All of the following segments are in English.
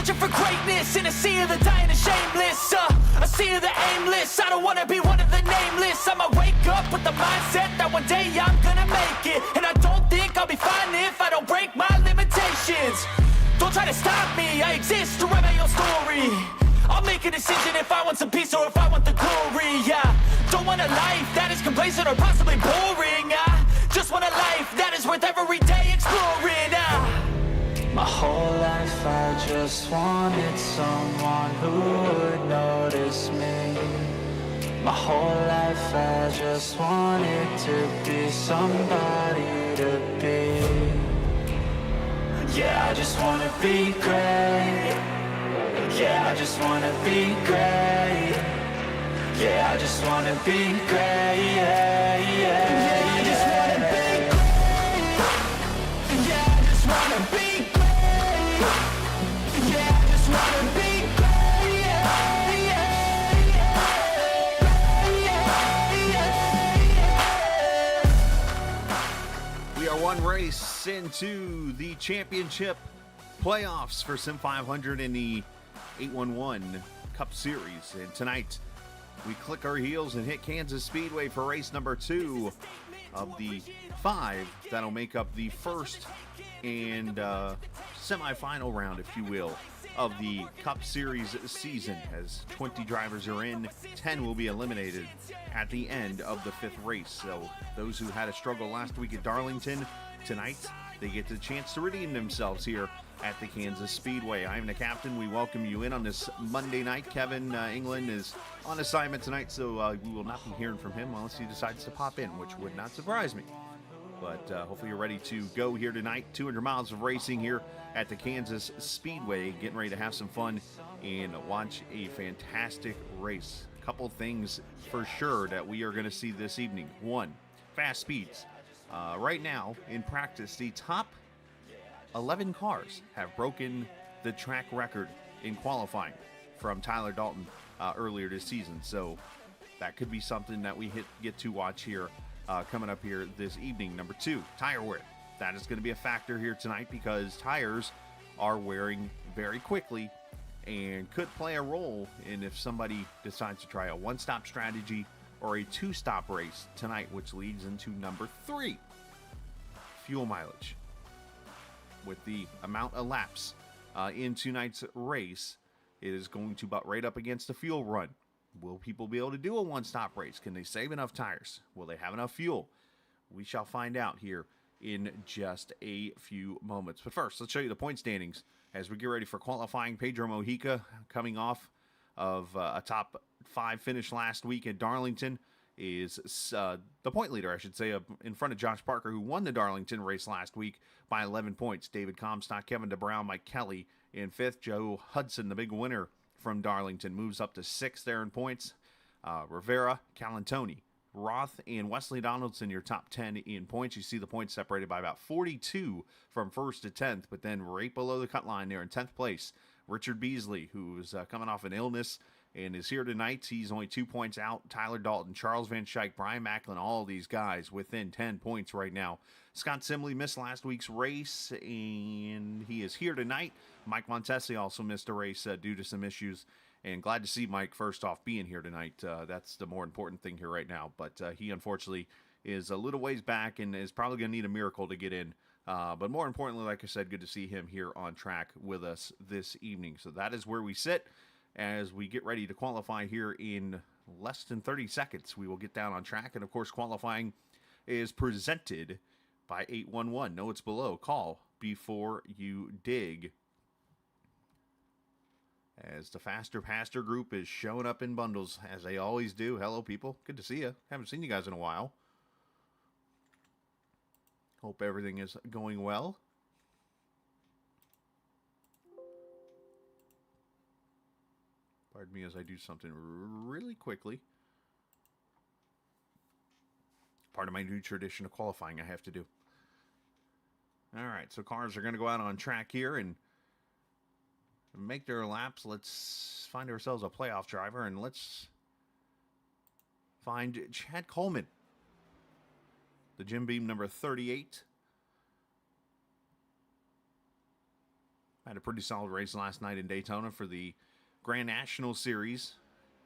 Searching for greatness in a sea of the dying and shameless, a sea of the aimless. I don't wanna be one of the nameless. I'ma wake up with the mindset that one day I'm gonna make it. And I don't think I'll be fine if I don't break my limitations. Don't try to stop me, I exist to write my own story. I'll make a decision if I want some peace or if I want the glory. Yeah, don't want a life that is complacent or possibly boring. I just want a life that is worth every day exploring. My whole life I just wanted someone who would notice me. My whole life I just wanted to be somebody to be. Yeah, I just wanna be great. Yeah, I just wanna be great. Yeah, I just wanna be great. Yeah, yeah, I just wanna be great. Yeah, I just wanna be great. Yeah, I just wanna be great. Yeah, yeah, yeah. We are one race into the championship playoffs for Sim500 in the 811 Cup Series. And tonight, we click our heels and hit Kansas Speedway for race number 2 of the 5 that'll make up the first and semifinal round, if you will, of the Cup Series season. As 20 drivers are in, 10 will be eliminated at the end of the 5th race. So those who had a struggle last week at Darlington, tonight they get the chance to redeem themselves here at the Kansas Speedway. I am the captain. We welcome you in on this Monday night. Kevin England is on assignment tonight, so we will not be hearing from him unless he decides to pop in, which would not surprise me. But hopefully you're ready to go here tonight. 200 miles of racing here at the Kansas Speedway. Getting ready to have some fun and watch a fantastic race. A couple things for sure that we are going to see this evening. One, fast speeds. Right now, in practice, the top 11 cars have broken the track record in qualifying from Tyler Dalton earlier this season. So that could be something that we get to watch here coming up here this evening. Number 2, tire wear. That is going to be a factor here tonight because tires are wearing very quickly and could play a role in if somebody decides to try a one-stop strategy or a two-stop race tonight, which leads into number 3, fuel mileage. With the amount of laps in tonight's race, it is going to butt right up against the fuel run. Will people be able to do a one-stop race? Can they save enough tires? Will they have enough fuel? We shall find out here in just a few moments. But first, let's show you the point standings as we get ready for qualifying. Pedro Mojica, coming off of a top 5 finish last week at Darlington, is the point leader, I should say, in front of Josh Parker, who won the Darlington race last week by 11 points. David Comstock, Kevin DeBrown, Mike Kelly in 5th. Joe Hudson, the big winner from Darlington, moves up to 6th there in points. Rivera, Calantoni, Roth, and Wesley Donaldson, your top 10 in points. You see the points separated by about 42 from 1st to 10th, but then right below the cut line there in 10th place, Richard Beasley, who's coming off an illness and is here tonight. He's only 2 points out. Tyler Dalton, Charles Van Schaik, Brian Macklin, all these guys within 10 points right now. Scott Simley missed last week's race, and he is here tonight. Mike Montesi also missed a race due to some issues, and glad to see Mike, first off, being here tonight. That's the more important thing here right now, but he unfortunately is a little ways back and is probably going to need a miracle to get in. But more importantly, like I said, good to see him here on track with us this evening. So that is where we sit. As we get ready to qualify here in less than 30 seconds, we will get down on track. And, of course, qualifying is presented by 811. Know it's below. Call before you dig. As the Faster Pastor group is showing up in bundles, as they always do. Hello, people. Good to see you. Haven't seen you guys in a while. Hope everything is going well. Pardon me as I do something really quickly. Part of my new tradition of qualifying I have to do. All right, so cars are going to go out on track here and make their laps. Let's find ourselves a playoff driver, and let's find Chad Coleman, the Jim Beam number 38. Had a pretty solid race last night in Daytona for the Grand National Series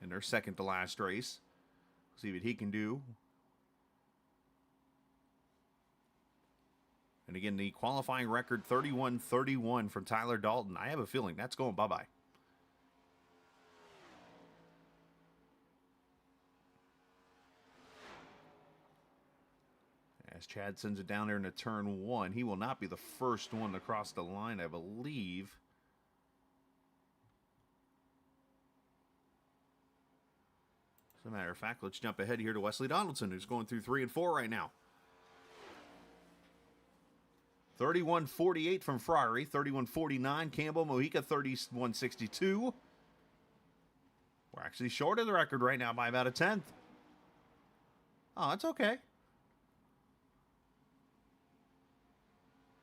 in their second to last race. See what he can do. And again, the qualifying record 31-31 from Tyler Dalton. I have a feeling that's going bye-bye. As Chad sends it down there into turn one, he will not be the first one to cross the line, I believe. As a matter of fact, let's jump ahead here to Wesley Donaldson, who's going through 3 and 4 right now. 31-48 from Ferrari, 31-49 Campbell, Mojica 31-62. We're actually short of the record right now by about a tenth. Oh, that's okay.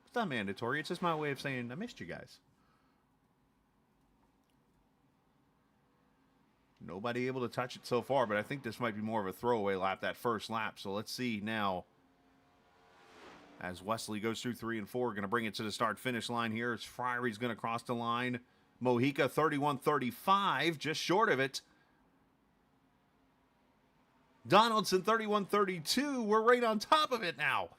It's not mandatory. It's just my way of saying I missed you guys. Nobody able to touch it so far, but I think this might be more of a throwaway lap, that first lap. So let's see now. As Wesley goes through 3 and 4, going to bring it to the start-finish line here. As Ferrari's going to cross the line. Mojica 31-35, just short of it. Donaldson 31-32. We're right on top of it now.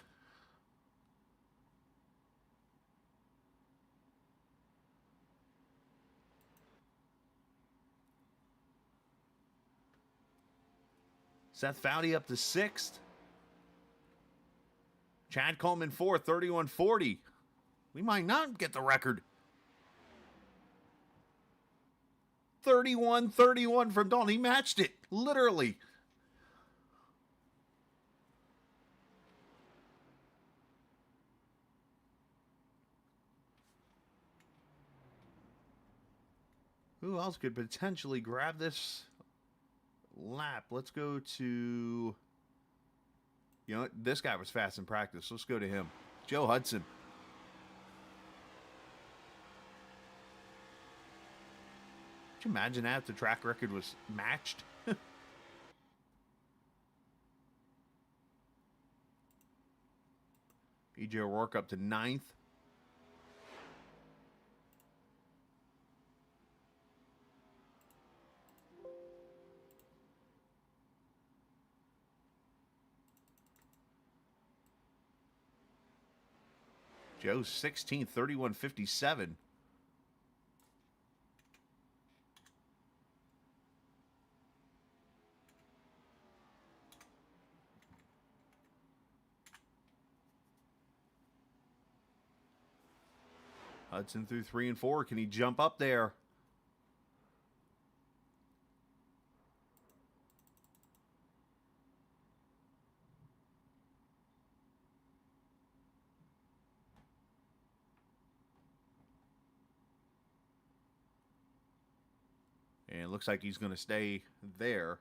Seth Foudy up to 6th. Chad Coleman 4th, 31-40. We might not get the record. 31-31 from Dalton. He matched it, literally. Who else could potentially grab this lap? Let's go to... You know what? This guy was fast in practice. Let's go to him. Joe Hudson. Could you imagine that if the track record was matched? BJ O'Rourke up to 9th. Joe 16th, 31-57. Hudson through 3 and 4. Can he jump up there? And it looks like he's going to stay there.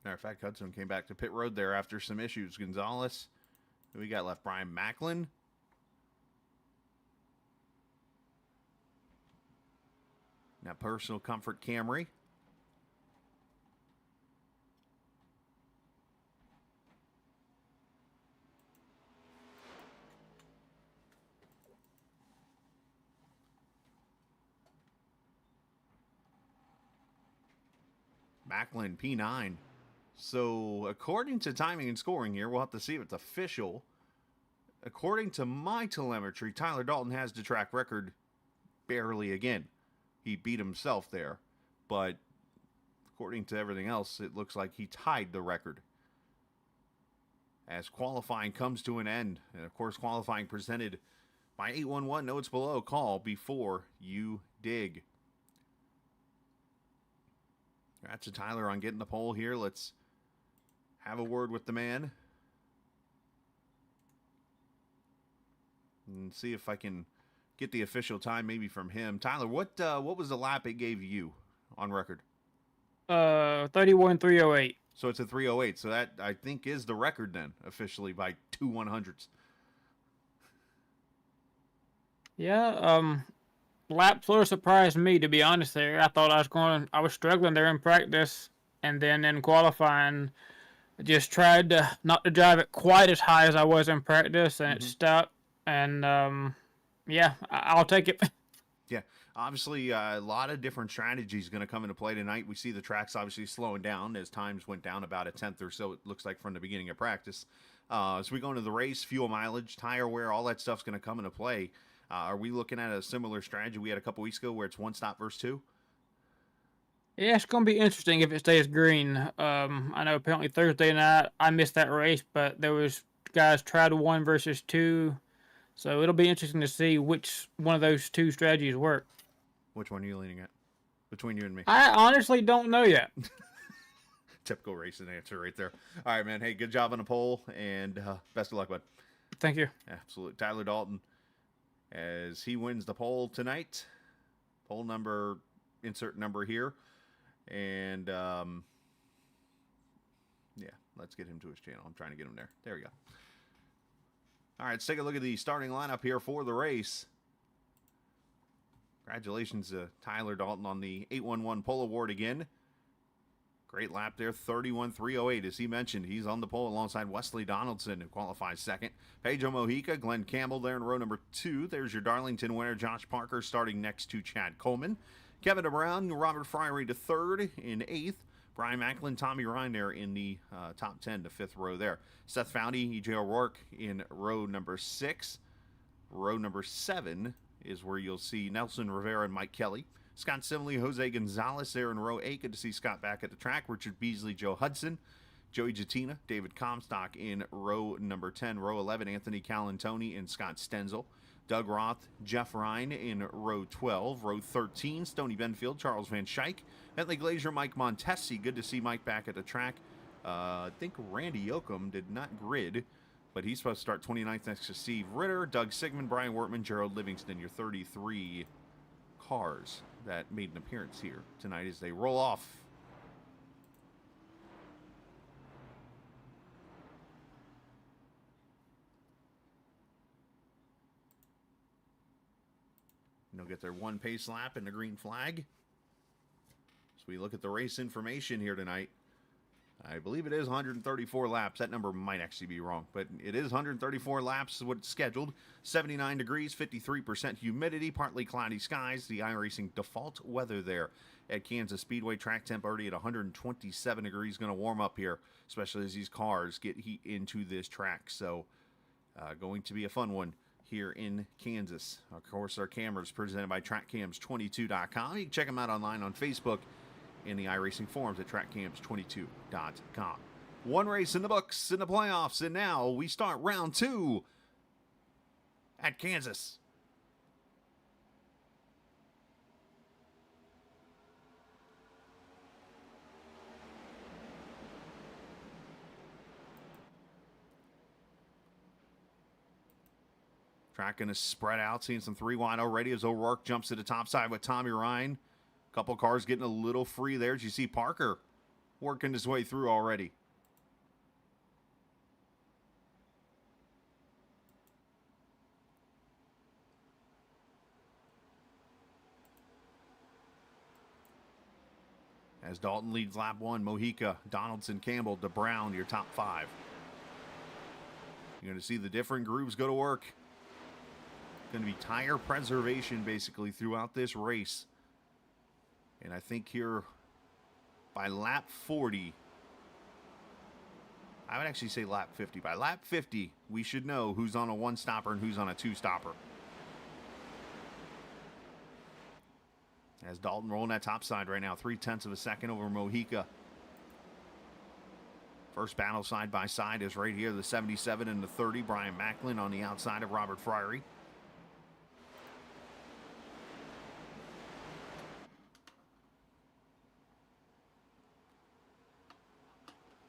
Matter of fact, Hudson came back to pit road there after some issues. Gonzalez. Who we got left? Brian Macklin. Now Personal Comfort Camry. Macklin, P9. So, according to timing and scoring here, we'll have to see if it's official. According to my telemetry, Tyler Dalton has the track record barely again. He beat himself there. But, according to everything else, it looks like he tied the record. As qualifying comes to an end. And, of course, qualifying presented by 811 Notes Below. Call before you dig. Congrats to Tyler on getting the pole here. Let's have a word with the man. And see if I can get the official time maybe from him. Tyler, what was the lap it gave you on record? 31-308. So it's a 308. So that, I think, is the record then, officially, by 2 100ths. Yeah, lap sort of surprised me, to be honest there. I thought I was struggling there in practice, and then in qualifying, I just tried to not to drive it quite as high as I was in practice, and it Mm-hmm. stuck. And yeah, I'll take it. Yeah, obviously, a lot of different strategies going to come into play tonight. We see the tracks obviously slowing down as times went down about a tenth or so. It looks like from the beginning of practice. As we go into the race, fuel mileage, tire wear, all that stuff's going to come into play. Are we looking at a similar strategy we had a couple weeks ago, where it's one stop versus two? Yeah, it's gonna be interesting if it stays green. I know apparently Thursday night I missed that race, but there was guys tried 1 versus 2, so it'll be interesting to see which one of those two strategies work. Which one are you leaning at between you and me? I honestly don't know yet. Typical racing answer right there. All right, man. Hey, good job on the pole, and best of luck, bud. Thank you. Absolutely. Tyler Dalton, as he wins the pole tonight. Pole number, insert number here. And, yeah, let's get him to his channel. I'm trying to get him there. There we go. All right, let's take a look at the starting lineup here for the race. Congratulations to Tyler Dalton on the 811 Pole Award again. Great lap there, 31.308. As he mentioned, he's on the pole alongside Wesley Donaldson, who qualifies second. Pedro Mojica, Glenn Campbell there in row number 2. There's your Darlington winner, Josh Parker, starting next to Chad Coleman. Kevin DeBrown, Robert Fryery to 3rd in 8th. Brian Macklin, Tommy Ryan there in the top 10, the 5th row there. Seth Foudy, EJ O'Rourke in row number 6. Row number 7 is where you'll see Nelson Rivera and Mike Kelly. Scott Simley, Jose Gonzalez there in row 8. Good to see Scott back at the track. Richard Beasley, Joe Hudson. Joey Jatina, David Comstock in row number 10. Row 11, Anthony Calantoni and Scott Stenzel. Doug Roth, Jeff Ryan in row 12. Row 13, Stoney Benfield, Charles Van Schaik. Bentley Glazier, Mike Montesi. Good to see Mike back at the track. I think Randy Yoakum did not grid, but he's supposed to start 29th next to Steve Ritter. Doug Sigmund, Brian Wortman, Gerald Livingston, your 33 cars that made an appearance here tonight as they roll off. And they'll get their one pace lap and the green flag. So we look at the race information here tonight. I believe it is 134 laps. That number might actually be wrong, but it is 134 laps is what's scheduled. 79 degrees, 53% humidity, partly cloudy skies. The iRacing default weather there at Kansas Speedway. Track temp already at 127 degrees. Going to warm up here, especially as these cars get heat into this track. So going to be a fun one here in Kansas. Of course, our cameras presented by TrackCams22.com. You can check them out online on Facebook in the iRacing forums at TrackCams22.com. One race in the books in the playoffs, and now we start round 2 at Kansas. Track going to spread out, seeing some 3 wide already as O'Rourke jumps to the top side with Tommy Ryan. Couple cars getting a little free there. As you see Parker working his way through already. As Dalton leads lap 1, Mojica, Donaldson, Campbell, DeBrown, your top 5. You're going to see the different grooves go to work. Going to be tire preservation basically throughout this race. And I think here by lap 40, I would actually say lap 50. By lap 50, we should know who's on a 1-stopper and who's on a 2-stopper. As Dalton rolling that top side right now, 0.3 of a second over Mojica. First battle side by side is right here, the 77 and the 30. Brian Macklin on the outside of Robert Fryery.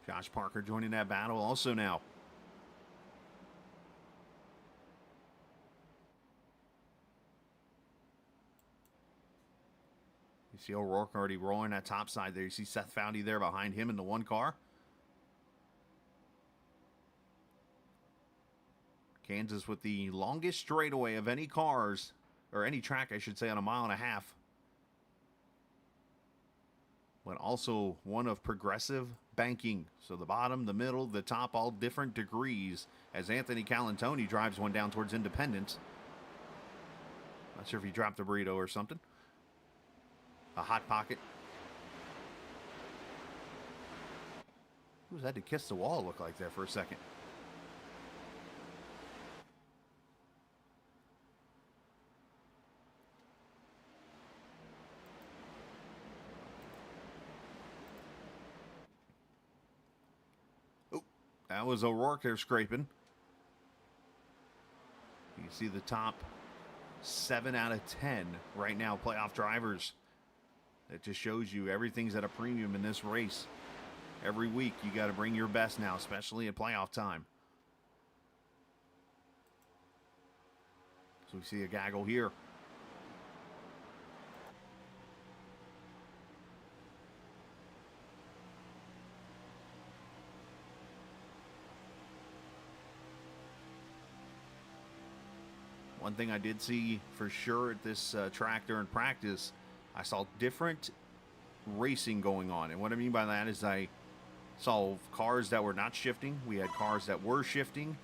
Josh Parker joining that battle also now. You see O'Rourke already rolling that top side there. You see Seth Foudy there behind him in the 1 car. Kansas with the longest straightaway of any cars, or any track I should say, on 1.5 miles. but also one of progressive banking. So the bottom, the middle, the top, all different degrees as Anthony Calantoni drives one down towards Independence. Not sure if he dropped a burrito or something. A Hot Pocket. Who's had to kiss the wall look like there for a second? Oh, that was O'Rourke there scraping. You see the top 7 out of 10 right now, playoff drivers. That just shows you everything's at a premium in this race. Every week, you got to bring your best now, especially at playoff time. So we see a gaggle here. One thing I did see for sure at this track during practice, I saw different racing going on. And what I mean by that is I saw cars that were not shifting. We had cars that were shifting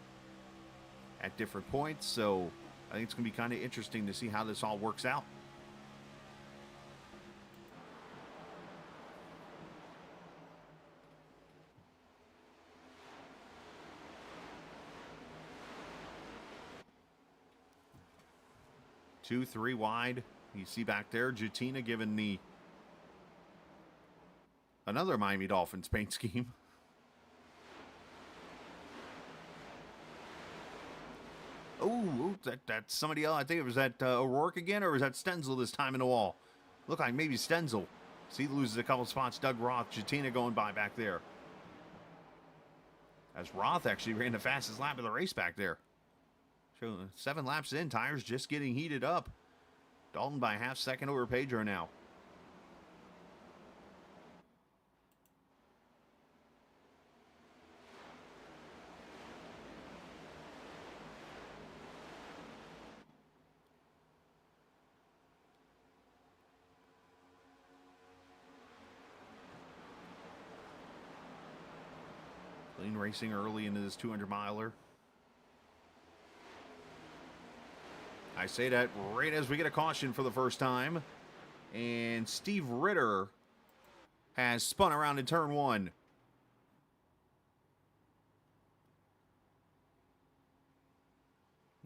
at different points. So I think it's going to be kind of interesting to see how this all works out. Two, three wide. You see back there, Jatina giving the another Miami Dolphins paint scheme. Oh, that's somebody else. I think it was that O'Rourke again, or was that Stenzel this time in the wall? Look like maybe Stenzel. See, he loses a couple spots. Doug Roth, Jatina going by back there. As Roth actually ran the fastest lap of the race back there. So 7 laps in, tires just getting heated up. Dalton by a half second over Pedro now. Clean racing early into this 200-miler. I say that right as we get a caution for the first time. And Steve Ritter has spun around in turn 1.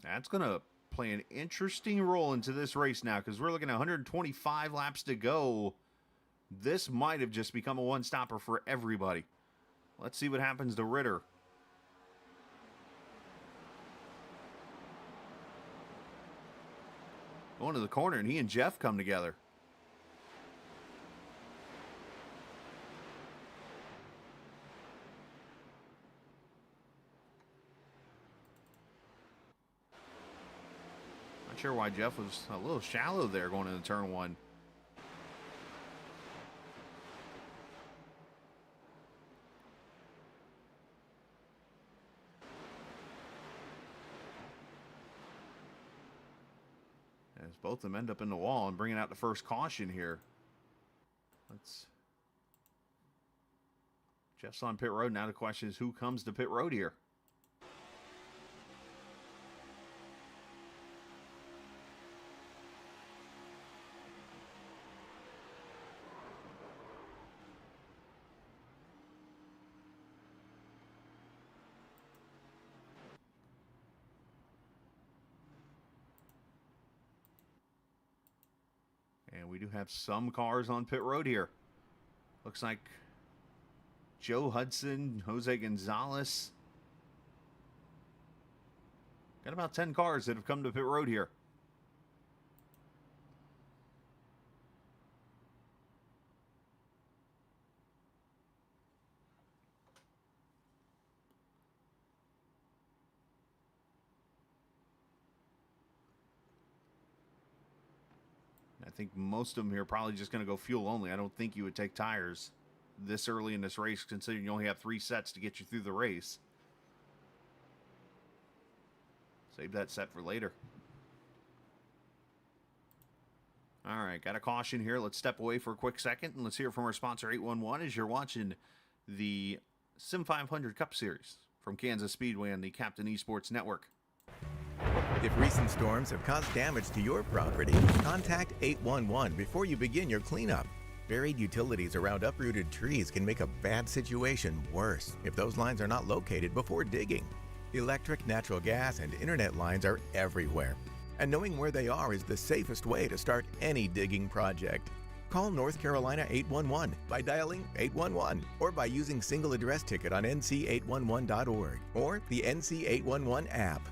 That's going to play an interesting role into this race now, because we're looking at 125 laps to go. This might have just become a one-stopper for everybody. Let's see what happens to Ritter. Going to the corner, and he and Jeff come together. Not sure why Jeff was a little shallow there going into turn 1. As both of them end up in the wall and bringing out the first caution here. Jeff's on pit road. Now the question is, who comes to pit road here? And we do have some cars on pit road here. Looks like Joe Hudson, Jose Gonzalez. Got about 10 cars that have come to pit road here. I think most of them here are probably just going to go fuel only. I don't think you would take tires this early in this race, considering you only have 3 sets to get you through the race. Save that set for later. All right, got a caution here. Let's step away for a quick second, and let's hear from our sponsor, 811, as you're watching the Sim500 Cup Series from Kansas Speedway on the Captain Esports Network. If recent storms have caused damage to your property, contact 811 before you begin your cleanup. Buried utilities around uprooted trees can make a bad situation worse if those lines are not located before digging. Electric, natural gas, and internet lines are everywhere, and knowing where they are is the safest way to start any digging project. Call North Carolina 811 by dialing 811 or by using single address ticket on nc811.org or the NC811 app.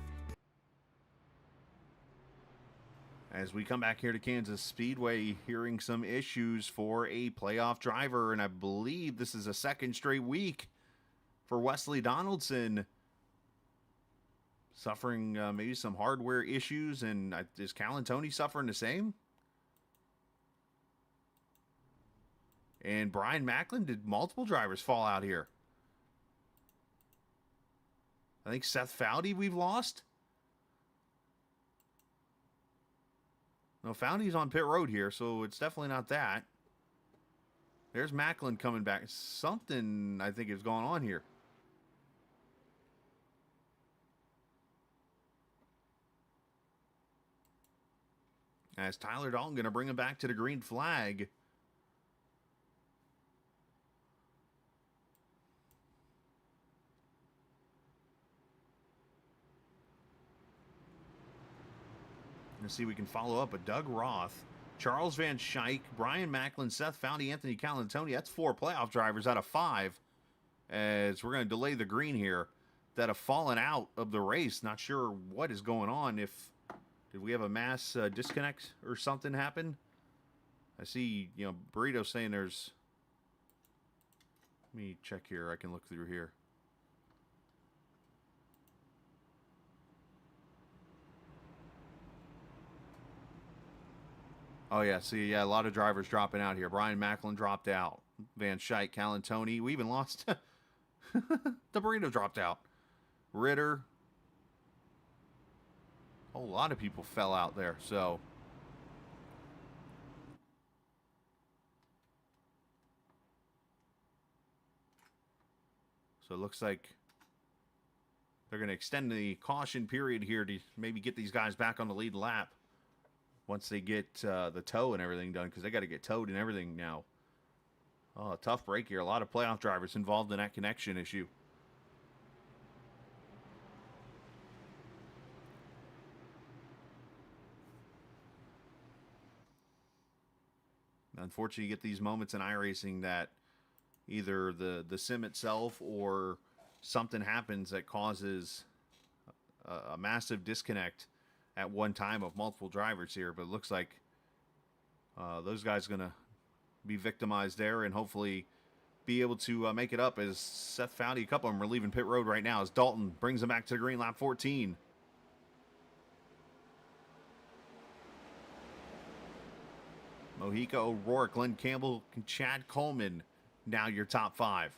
As we come back here to Kansas Speedway, hearing some issues for a playoff driver, and I believe this is a second straight week for Wesley Donaldson, suffering maybe some hardware issues. And is Calantoni suffering the same? And Brian Macklin, did multiple drivers fall out here? I think Seth Foudy we've lost. No, Foudy's on pit road here, so it's definitely not that. There's Macklin coming back. Something, I think, is going on here. As Tyler Dalton going to bring him back to the green flag. Let's see if we can follow up. But Doug Roth, Charles Van Schaik, Brian Macklin, Seth Foudy, Anthony Calantoni. That's 4 playoff drivers out of 5. As we're going to delay the green here, that have fallen out of the race. Not sure what is going on. Did we have a mass disconnect or something happen? I see, Burrito saying there's... Let me check here. I can look through here. Oh, yeah. See, a lot of drivers dropping out here. Brian Macklin dropped out. Van Schaik, Calantoni. We even lost... the Burrito dropped out. Ritter. A whole lot of people fell out there, so... So it looks like they're going to extend the caution period here to maybe get these guys back on the lead lap once they get the tow and everything done, because they got to get towed and everything now. Oh, a tough break here. A lot of playoff drivers involved in that connection issue. Unfortunately, you get these moments in iRacing that either the sim itself or something happens that causes a massive disconnect at one time of multiple drivers here. But it looks like those guys are going to be victimized there and hopefully be able to make it up, as Seth Foudy, a couple of them are leaving pit road right now as Dalton brings them back to the green, lap 14. Mojica, O'Rourke, Glenn Campbell, Chad Coleman, now your top 5.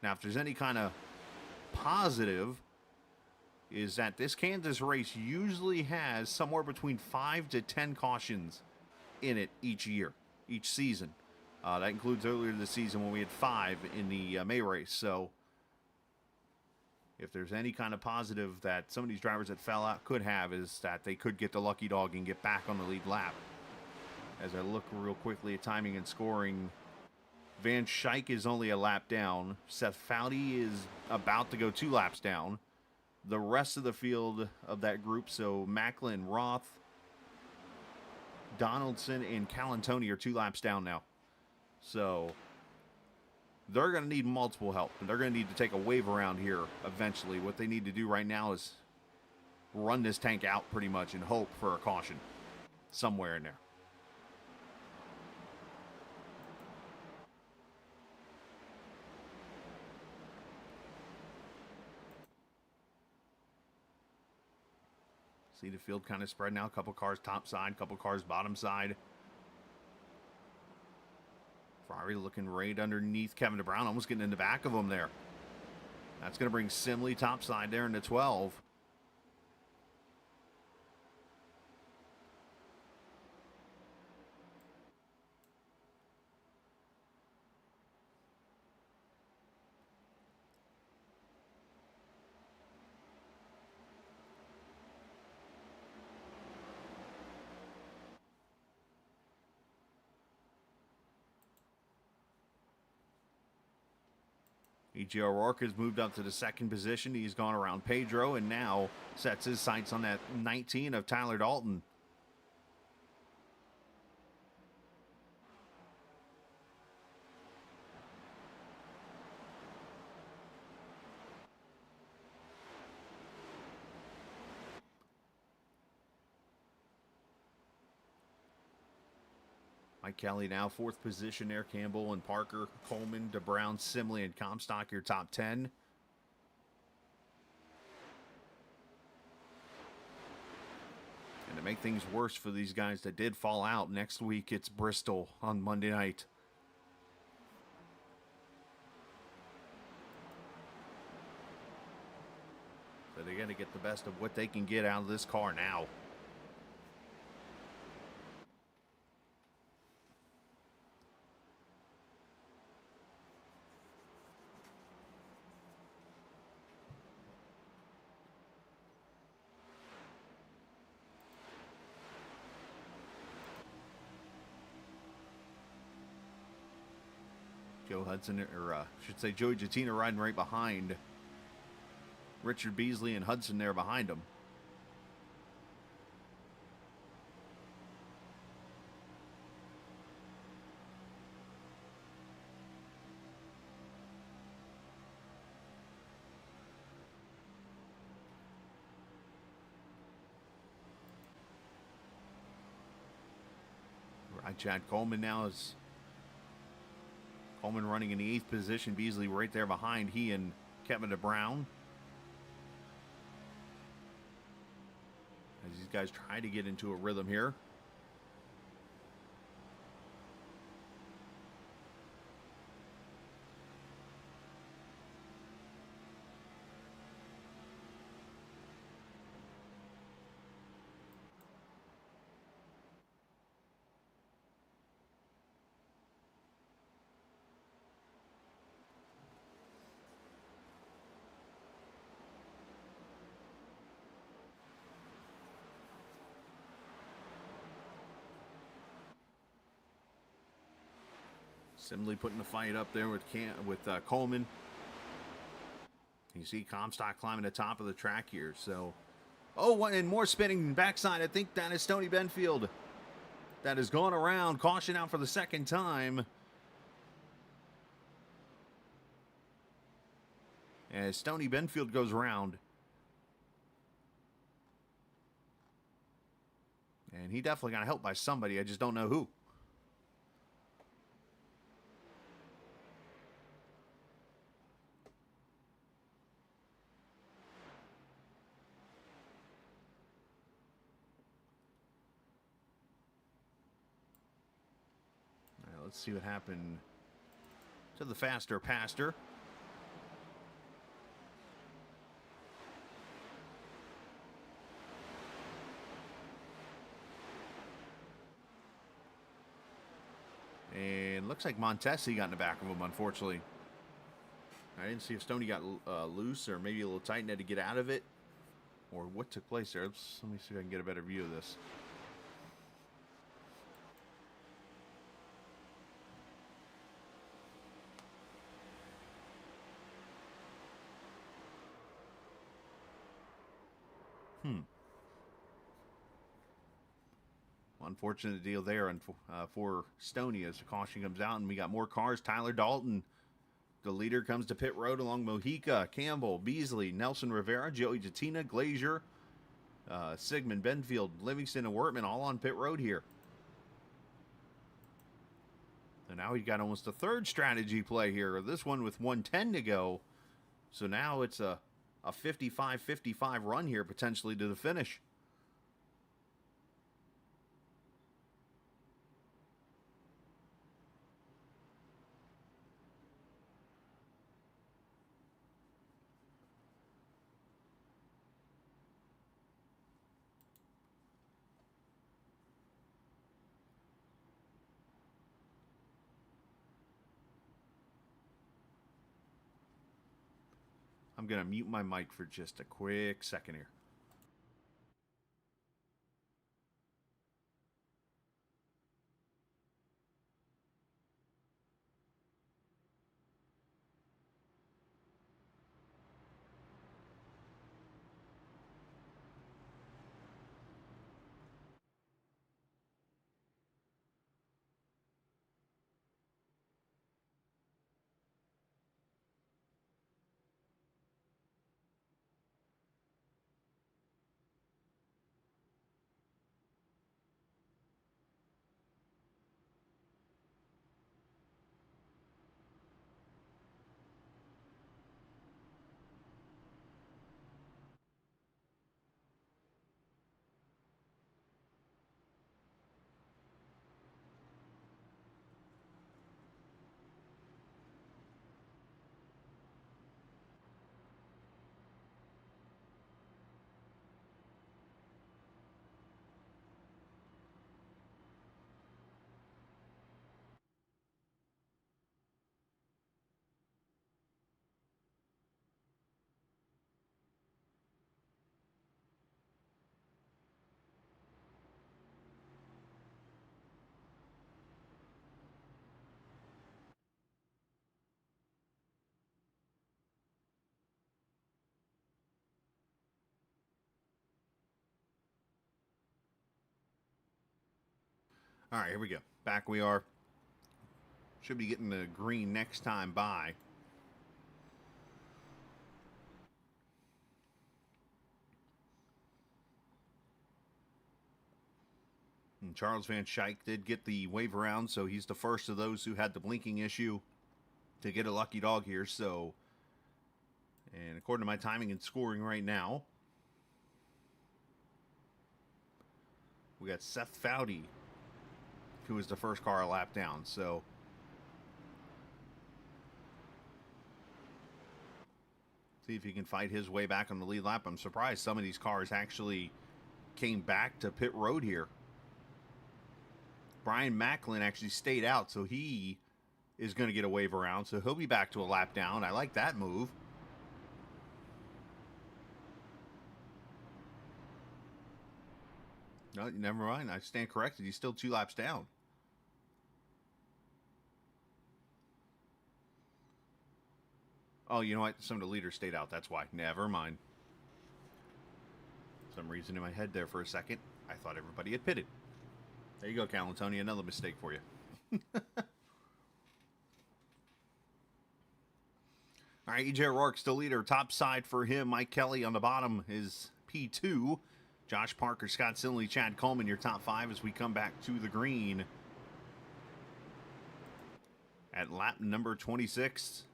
Now, if there's any kind of positive, is that this Kansas race usually has somewhere between 5 to 10 cautions in it each year, each season. That includes earlier this season when we had 5 in the May race. So if there's any kind of positive that some of these drivers that fell out could have, is that they could get the lucky dog and get back on the lead lap. As I look real quickly at timing and scoring, Van Schaik is only a lap down. Seth Foudy is about to go 2 laps down. The rest of the field of that group, so Macklin, Roth, Donaldson, and Calantoni are 2 laps down now. So they're going to need multiple help. And they're going to need to take a wave around here eventually. What they need to do right now is run this tank out pretty much and hope for a caution somewhere in there. See the field kind of spread now. A couple cars top side, a couple cars bottom side. Ferrari looking right underneath Kevin DeBrown, almost getting in the back of him there. That's going to bring Simley topside there into 12. E.J. O'Rourke has moved up to the second position. He's gone around Pedro and now sets his sights on that 19 of Tyler Dalton. Mike Kelly now fourth position there. Campbell and Parker, Coleman, DeBrown, Simley, and Comstock your top 10. And to make things worse for these guys that did fall out, next week it's Bristol on Monday night. So they got to get the best of what they can get out of this car now. Joe Hudson, or I should say Joey Jattina riding right behind Richard Beasley and Hudson there behind him. Right, Chad Coleman now is Coleman running in the 8th position. Beasley right there behind he and Kevin DeBrown. As these guys try to get into a rhythm here. Simley putting the fight up there with Coleman. You see Comstock climbing the top of the track here. So, and more spinning backside. I think that is Stoney Benfield. That has gone around. Caution out for the second time. As Stoney Benfield goes around. And he definitely got helped by somebody. I just don't know who. Let's see what happened to the faster Pastor. And looks like Montesi got in the back of him, unfortunately. I didn't see if Stoney got loose or maybe a little tight and had to get out of it. Or what took place there. Let me see if I can get a better view of this. Unfortunate deal there for Stoney as the caution comes out, and we got more cars. Tyler Dalton, the leader, comes to pit road along Mojica, Campbell, Beasley, Nelson Rivera, Joey Jattina, Glazier, Sigmund, Benfield, Livingston, and Wortman all on pit road here. And now we got almost a third strategy play here. This one with 110 to go. So now it's a 55-55 run here potentially to the finish. I'm going to mute my mic for just a quick second here. All right, here we go. Back we are. Should be getting the green next time by. And Charles Van Schaik did get the wave around, so he's the first of those who had the blinking issue to get a lucky dog here. So, and according to my timing and scoring right now, we got Seth Foudy, who was the first car a lap down. So, see if he can fight his way back on the lead lap. I'm surprised some of these cars actually came back to pit road here. Brian Macklin actually stayed out, so he is going to get a wave around. So he'll be back to a lap down. I like that move. No, never mind. I stand corrected. He's still 2 laps down. Oh, you know what? Some of the leaders stayed out. That's why. Never mind. Some reason in my head there for a second, I thought everybody had pitted. There you go, Cal and Tony. Another mistake for you. All right, EJ O'Rourke's the leader. Top side for him. Mike Kelly on the bottom is P2. Josh Parker, Scott Sinley, Chad Coleman, your top 5 as we come back to the green at lap number 26.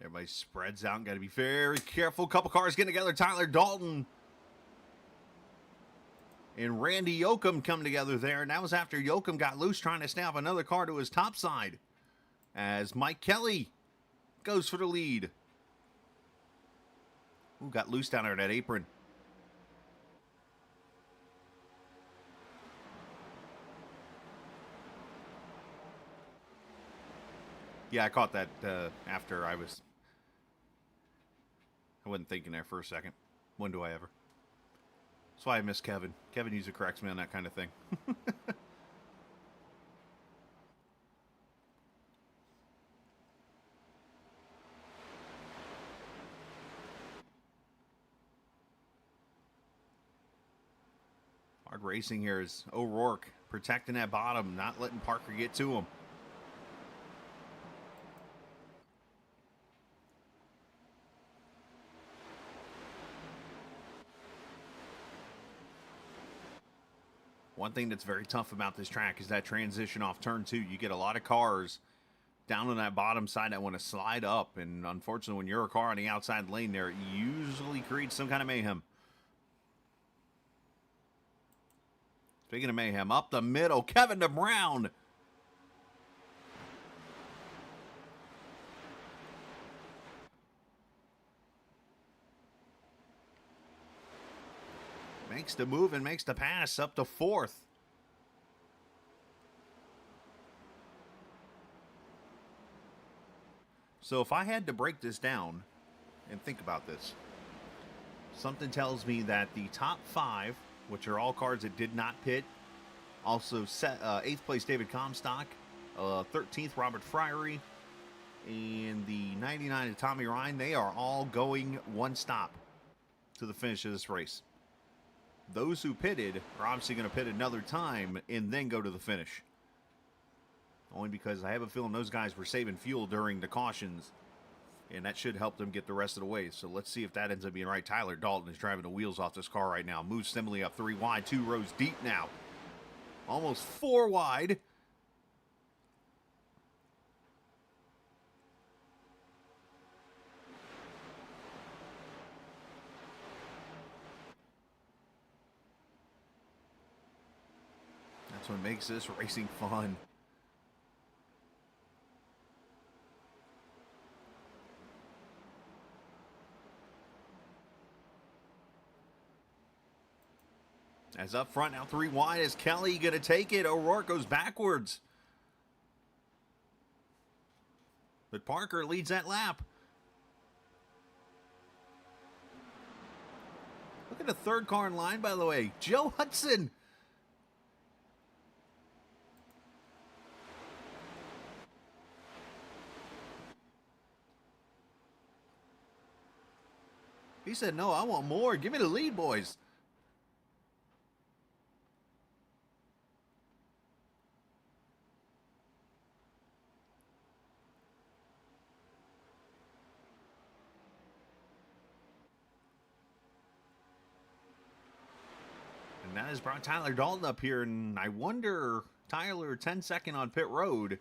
Everybody spreads out. Got to be very careful. Couple cars getting together. Tyler Dalton and Randy Yoakum come together there. And that was after Yoakum got loose trying to snap another car to his top side. As Mike Kelly goes for the lead. Ooh, got loose down there in that apron. Yeah, I caught that after I wasn't thinking there for a second. When do I ever? That's why I miss Kevin. Kevin usually corrects me on that kind of thing. Hard racing here is O'Rourke protecting that bottom, not letting Parker get to him. One thing that's very tough about this track is that transition off turn 2. You get a lot of cars down on that bottom side that want to slide up. And unfortunately, when you're a car on the outside lane there, it usually creates some kind of mayhem. Speaking of mayhem, up the middle, Kevin DeBrown. Makes the move and makes the pass up to 4th. So if I had to break this down and think about this, something tells me that the top 5, which are all cars that did not pit, also 8th place David Comstock, 13th Robert Friery, and the 99 of Tommy Ryan, they are all going one stop to the finish of this race. Those who pitted are obviously going to pit another time and then go to the finish. Only because I have a feeling those guys were saving fuel during the cautions, and that should help them get the rest of the way. So let's see if that ends up being right. Tyler Dalton is driving the wheels off this car right now. Moves Simile up 3 wide, 2 rows deep now. Almost 4 wide. That's what makes this racing fun. As up front now 3 wide, is Kelly going to take it? O'Rourke goes backwards. But Parker leads that lap. Look at at a third car in line, by the way. Joe Hudson. He said, no, I want more. Give me the lead, boys. And that has brought Tyler Dalton up here, and I wonder, Tyler, 10-second on pit road.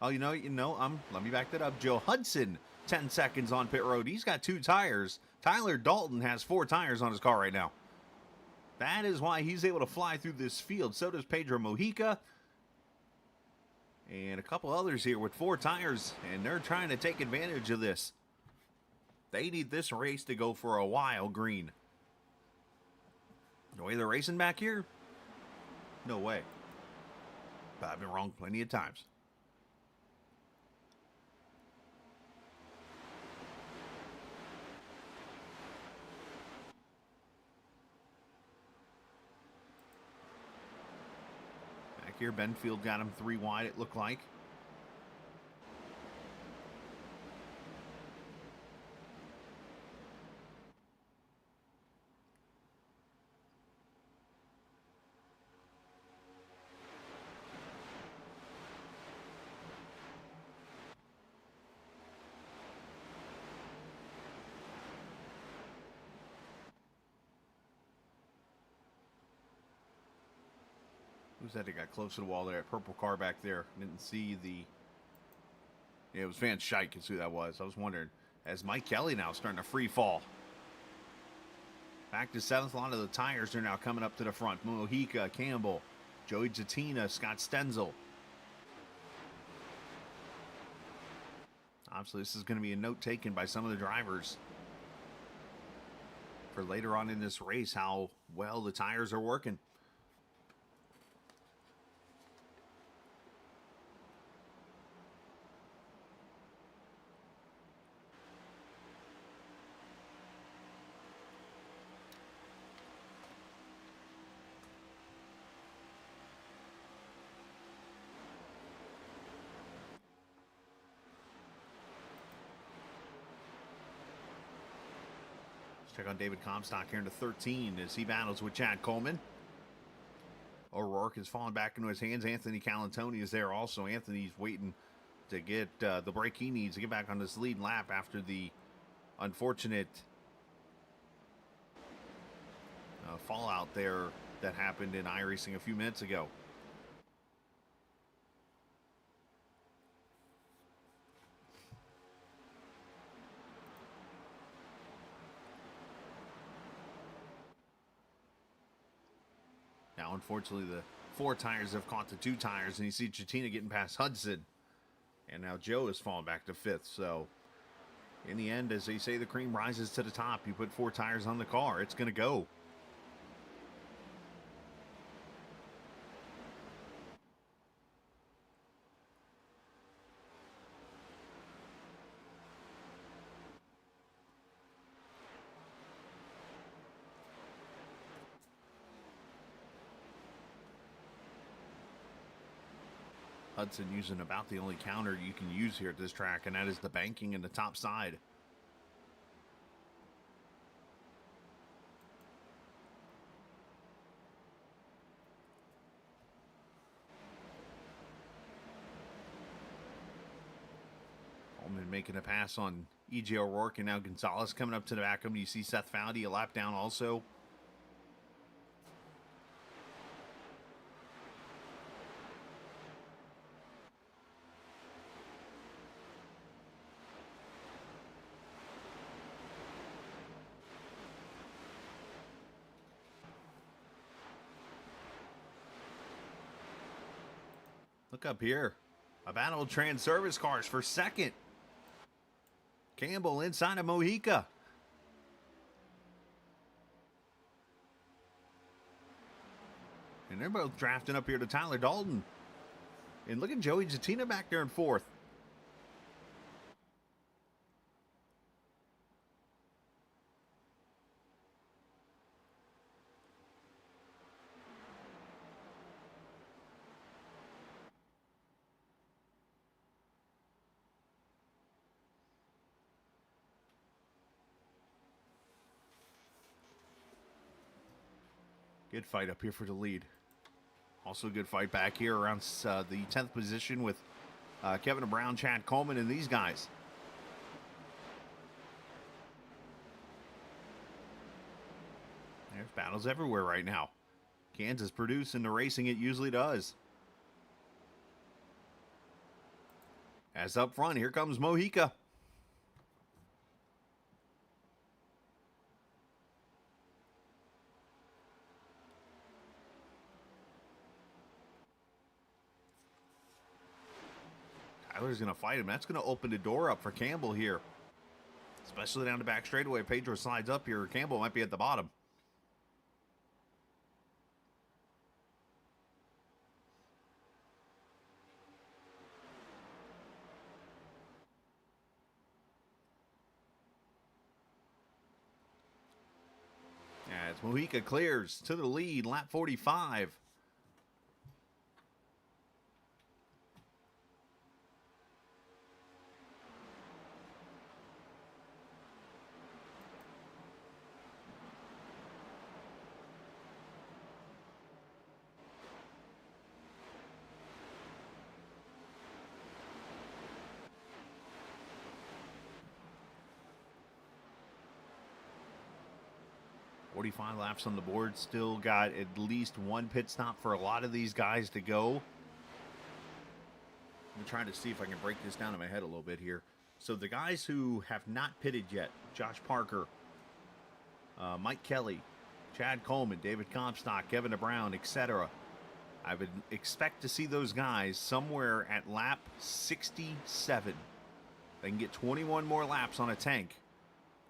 Oh, let me back that up. Joe Hudson, 10 seconds on pit road. He's got 2 tires. Tyler Dalton has 4 tires on his car right now. That is why he's able to fly through this field. So does Pedro Mojica. And a couple others here with 4 tires, and they're trying to take advantage of this. They need this race to go for a while, Green. The way they're racing back here? No way. But I've been wrong plenty of times. Back here, Benfield got him 3 wide, it looked like. Who's that? He got close to the wall there. That purple car back there. Didn't see the... Yeah, it was Van Schijk is who that was. I was wondering. As Mike Kelly now starting to free fall. Back to 7th. A lot of the tires are now coming up to the front. Mojica, Campbell, Joey Zatina, Scott Stenzel. Obviously, this is going to be a note taken by some of the drivers for later on in this race, how well the tires are working. Check on David Comstock here into 13 as he battles with Chad Coleman. O'Rourke has fallen back into his hands. Anthony Calantoni is there also. Anthony's waiting to get the break he needs to get back on this lead lap after the unfortunate fallout there that happened in iRacing a few minutes ago. Now, unfortunately, the 4 tires have caught the 2 tires, and you see Chatina getting past Hudson. And now Joe has fallen back to 5th. So, in the end, as they say, the cream rises to the top. You put 4 tires on the car, it's going to go. Hudson using about the only counter you can use here at this track, and that is the banking in the top side. Coleman making a pass on E.J. O'Rourke, and now Gonzalez coming up to the back of him. You see Seth Foudy a lap down also. Look up here. A battle of trans service cars for 2nd. Campbell inside of Mojica. And they're both drafting up here to Tyler Dalton. And look at Joey Zatina back there in 4th. Good fight up here for the lead. Also a good fight back here around the 10th position with Kevin Brown, Chad Coleman, and these guys. There's battles everywhere right now. Kansas producing the racing it usually does. As up front, here comes Mojica. Tyler's going to fight him. That's going to open the door up for Campbell here. Especially down the back straightaway. Pedro slides up here. Campbell might be at the bottom. As Mojica clears to the lead, lap 45. "45 laps on the board." Still got at least one pit stop for a lot of these guys to go. I'm trying to see if I can break this down in my head a little bit here. So the guys who have not pitted yet: Josh Parker, Mike Kelly, Chad Coleman, David Comstock, Kevin Brown, etc. I would expect to see those guys somewhere at lap 67. They can get 21 more laps on a tank.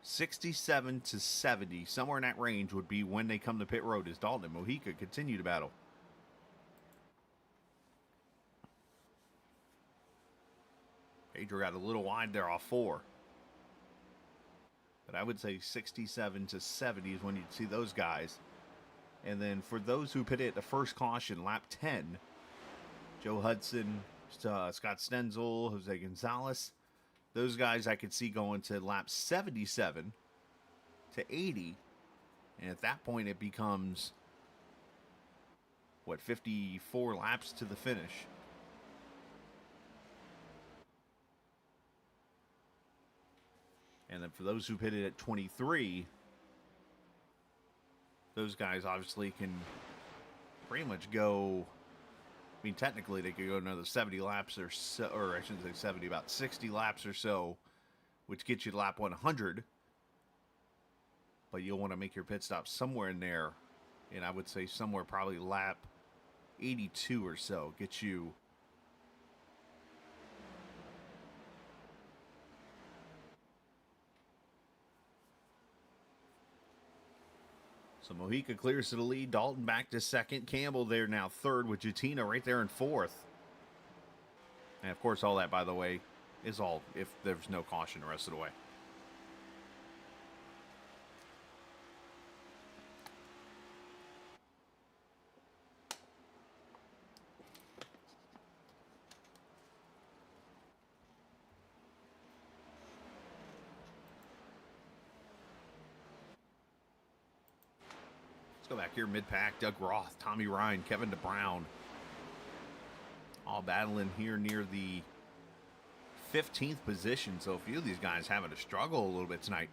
67 to 70, somewhere in that range would be when they come to pit road as Dalton and Mojica continue to battle. Pedro got a little wide there off 4. But I would say 67 to 70 is when you'd see those guys. And then for those who pitted at the first caution, lap 10, Joe Hudson, Scott Stenzel, Jose Gonzalez, those guys I could see going to lap 77 to 80. And at that point, it becomes, 54 laps to the finish. And then for those who pitted at 23, those guys obviously can pretty much go. I mean, technically, they could go another 70 laps or so, or I shouldn't say 70, about 60 laps or so, which gets you to lap 100. But you'll want to make your pit stop somewhere in there, and I would say somewhere probably lap 82 or so. Get you so Mojica clears to the lead. Dalton back to second. Campbell there now third, with Jatina right there in fourth. And of course, all that, by the way, is all if there's no caution the rest of the way. Go back here mid-pack. Doug Roth, Tommy Ryan, Kevin DeBrown, all battling here near the 15th position. So a few of these guys having to struggle a little bit tonight.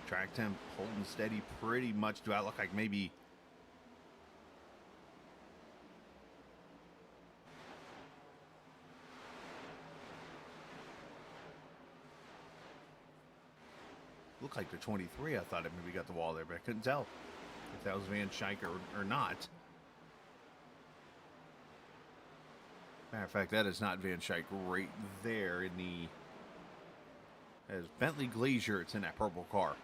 Track temp holding steady pretty much. Do I look like maybe looked like the 23? I thought it maybe got the wall there, but I couldn't tell if that was Van Schaik or not. Matter of fact, that is not Van Schaik right there in the. As Bentley Glazier, it's in that purple car.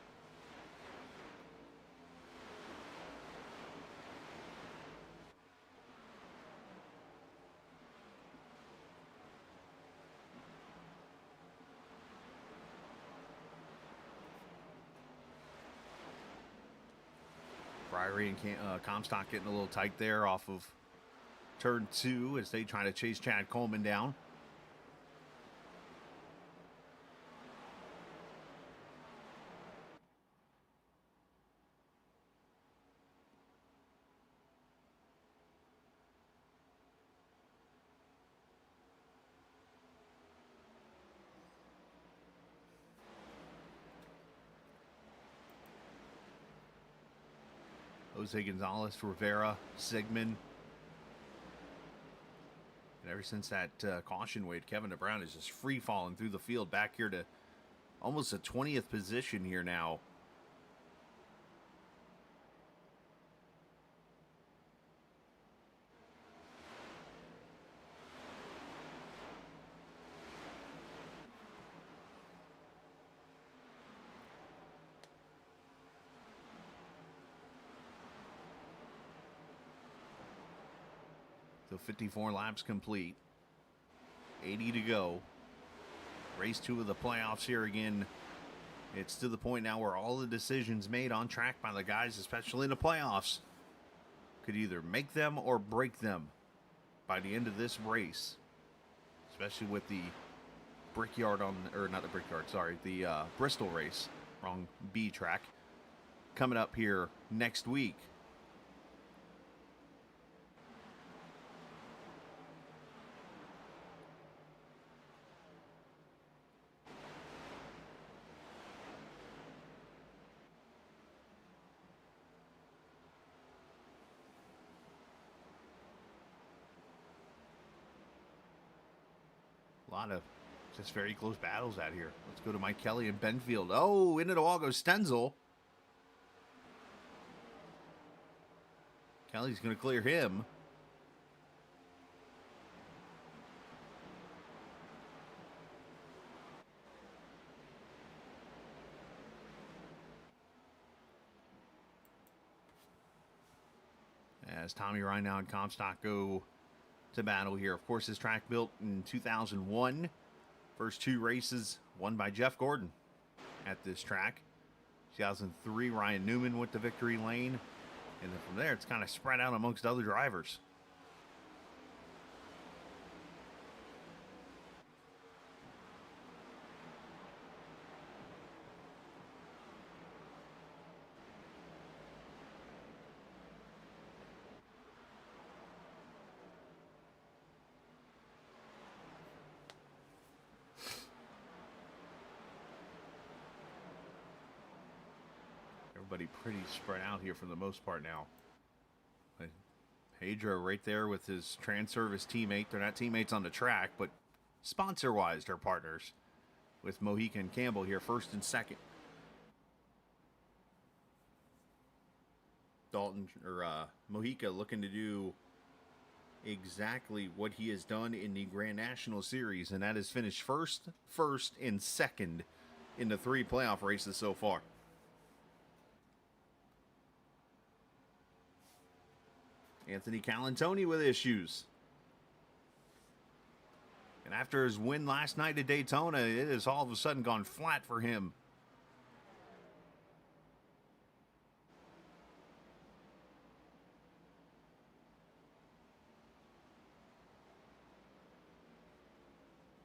Priory and Comstock getting a little tight there off of turn 2 as they try to chase Chad Coleman down. Jose Gonzalez, Rivera, Sigmund. And ever since that caution weight, Kevin DeBrown is just free falling through the field back here to almost a 20th position here now. So 54 laps complete. 80 to go. Race 2 of the playoffs here again. It's to the point now where all the decisions made on track by the guys, especially in the playoffs, could either make them or break them by the end of this race. Especially with the Brickyard on, or not the Brickyard, sorry, the Bristol race, wrong B track, coming up here next week. A lot of just very close battles out here. Let's go to Mike Kelly and Benfield. Oh, into the wall goes Stenzel. Kelly's going to clear him. As Tommy Reinau and Comstock go to battle here. Of course, this track built in 2001. First 2 races won by Jeff Gordon at this track. 2003, Ryan Newman with the victory lane. And then from there, it's kind of spread out amongst other drivers. Everybody pretty spread out here for the most part now. Pedro right there with his Transervice teammate. They're not teammates on the track, but sponsor-wise, they're partners with Mojica and Campbell here, first and second. Dalton, or Mojica, looking to do exactly what he has done in the Grand National Series, and that is finish first, and second in the 3 playoff races so far. Anthony Calantoni with issues. And after his win last night at Daytona, it has all of a sudden gone flat for him.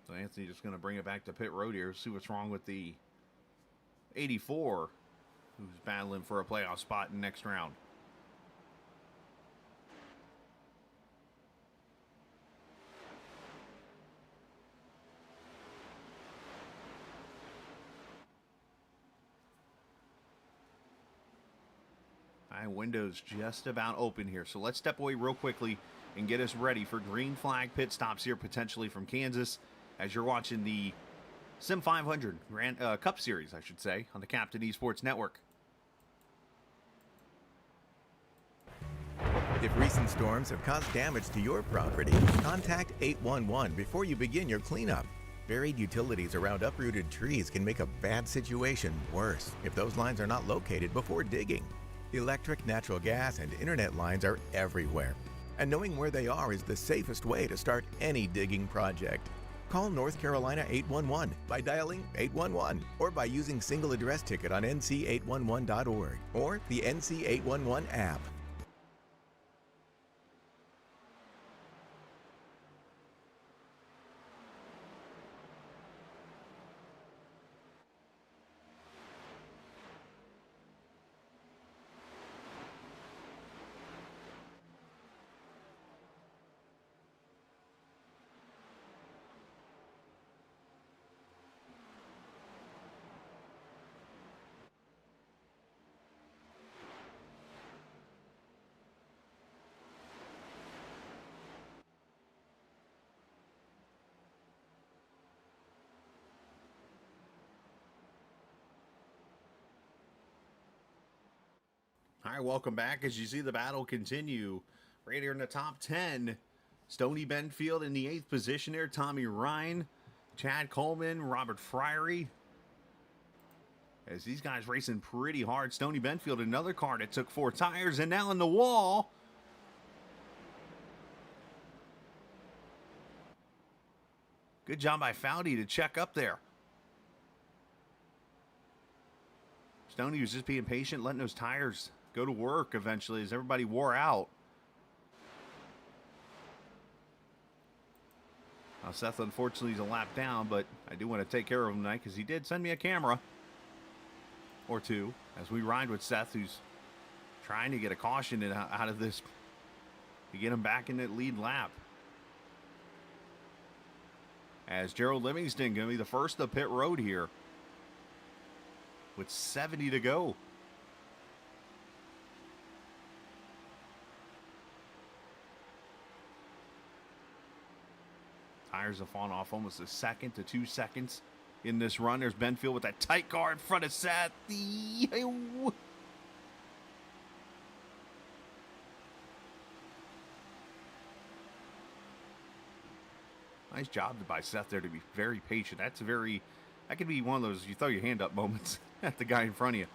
So Anthony just going to bring it back to pit road here, see what's wrong with the 84, who's battling for a playoff spot in the next round. Window's just about open here, so let's step away real quickly and get us ready for green flag pit stops here, potentially from Kansas, as you're watching the Sim500 Grand Cup Series, I should say, on the Captain Esports Network. If recent storms have caused damage to your property, contact 811 before you begin your cleanup. Buried utilities around uprooted trees can make a bad situation worse if those lines are not located before digging. Electric, natural gas, and internet lines are everywhere, and knowing where they are is the safest way to start any digging project. Call North Carolina 811 by dialing 811 or by using single address ticket on nc811.org or the NC811 app. All right, welcome back. As you see the battle continue, right here in the top 10, Stoney Benfield in the 8th position there, Tommy Ryan, Chad Coleman, Robert Friery. As these guys racing pretty hard. Stoney Benfield, another car that took 4 tires, and now in the wall. Good job by Foudy to check up there. Stoney was just being patient, letting those tires go to work eventually as everybody wore out. Now Seth, unfortunately, is a lap down, but I do want to take care of him tonight because he did send me a camera or two as we ride with Seth, who's trying to get a caution out of this to get him back in that lead lap. As Gerald Livingston going to be the first to pit road here with 70 to go. Tires have fallen off almost a second to 2 seconds in this run. There's Benfield with that tight car in front of Seth. Nice job by Seth there to be very patient. That could be one of those you throw your hand up moments at the guy in front of you.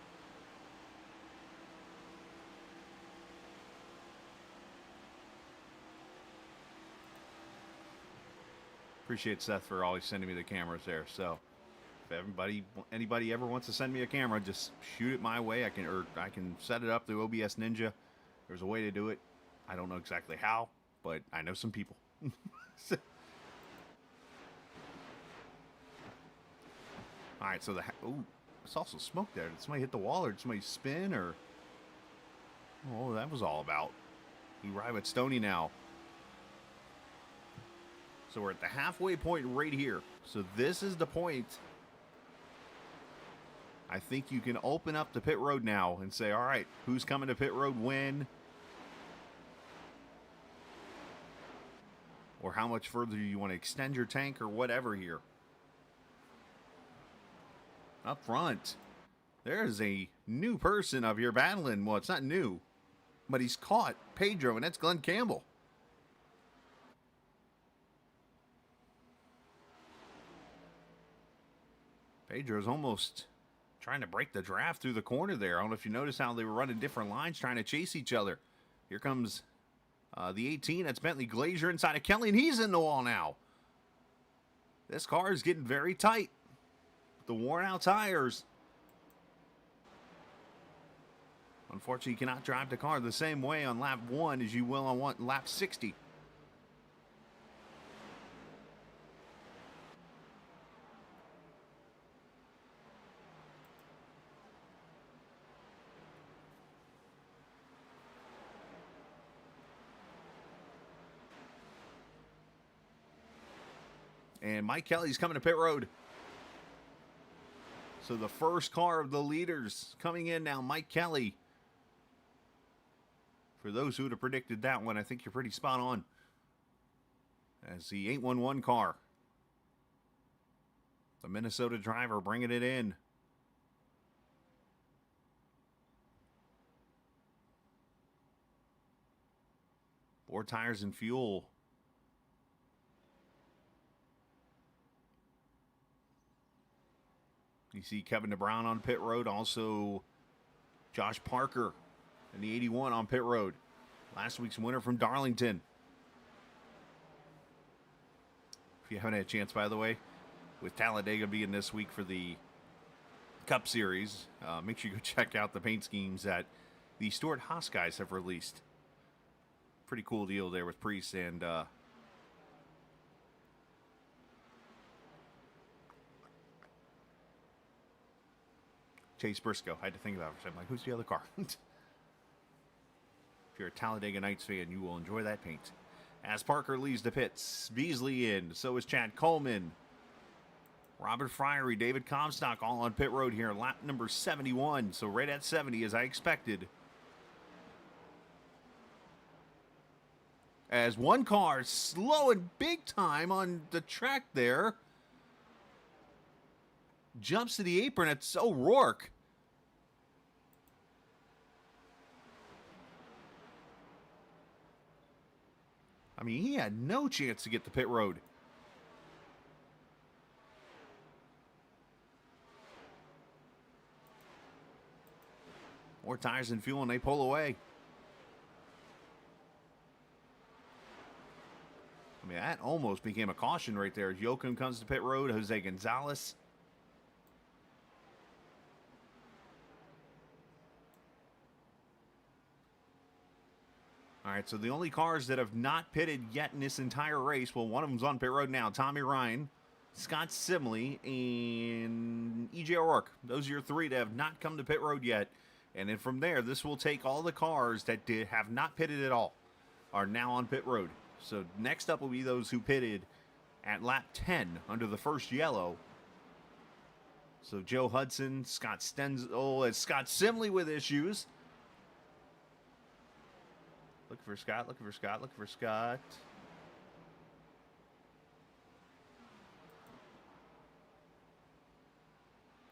Appreciate Seth for always sending me the cameras there. So if anybody ever wants to send me a camera, just shoot it my way. I can set it up through OBS Ninja. There's a way to do it. I don't know exactly how, but I know some people. All right, so it's also smoke there. Did somebody hit the wall, or did somebody spin, or oh, that was all about. We ride with Stoney now. So we're at the halfway point right here. So this is the point. I think you can open up the pit road now and say, all right, who's coming to pit road when? Or how much further you want to extend your tank or whatever here. Up front, there's a new person up here battling. Well, it's not new, but he's caught Pedro, and that's Glenn Campbell. Pedro's almost trying to break the draft through the corner there. I don't know if you noticed how they were running different lines trying to chase each other. Here comes the 18. That's Bentley Glazier inside of Kelly, and he's in the wall now. This car is getting very tight. The worn out tires. Unfortunately, you cannot drive the car the same way on lap 1 as you will on lap 60. And Mike Kelly's coming to pit road. So the first car of the leaders coming in now, Mike Kelly. For those who would have predicted that one, I think you're pretty spot on. As the 811 car. The Minnesota driver bringing it in. Four tires and fuel. You see Kevin DeBrown on pit road. Also, Josh Parker in the 81 on pit road. Last week's winner from Darlington. you haven't had a chance, by the way, with Talladega being this week for the Cup Series, make sure you go check out the paint schemes that the Stuart Haas guys have released. Pretty cool deal there with Priest and Chase Briscoe. I had to think about it for a second. Like, who's the other car? If you're a Talladega Nights fan, you will enjoy that paint. As Parker leaves the pits, Beasley in. So is Chad Coleman. Robert Fryery, David Comstock all on pit road here. Lap number 71. So right at 70 as I expected. As one car slowing big time on the track there. Jumps to the apron. It's O'Rourke. I mean, he had no chance to get the pit road. More tires and fuel, and they pull away. I mean, that almost became a caution right there. Joachim comes to pit road. Jose Gonzalez. All right, so the only cars that have not pitted yet in this entire race, well, one of them's on pit road now. Tommy Ryan, Scott Simley, and E.J. O'Rourke. Those are your three that have not come to pit road yet. And then from there, this will take all the cars that have not pitted at all, are now on pit road. So next up will be those who pitted at lap 10 under the first yellow. So Joe Hudson, Scott Stenzel, and Scott Simley with issues. Looking for Scott, looking for Scott, looking for Scott.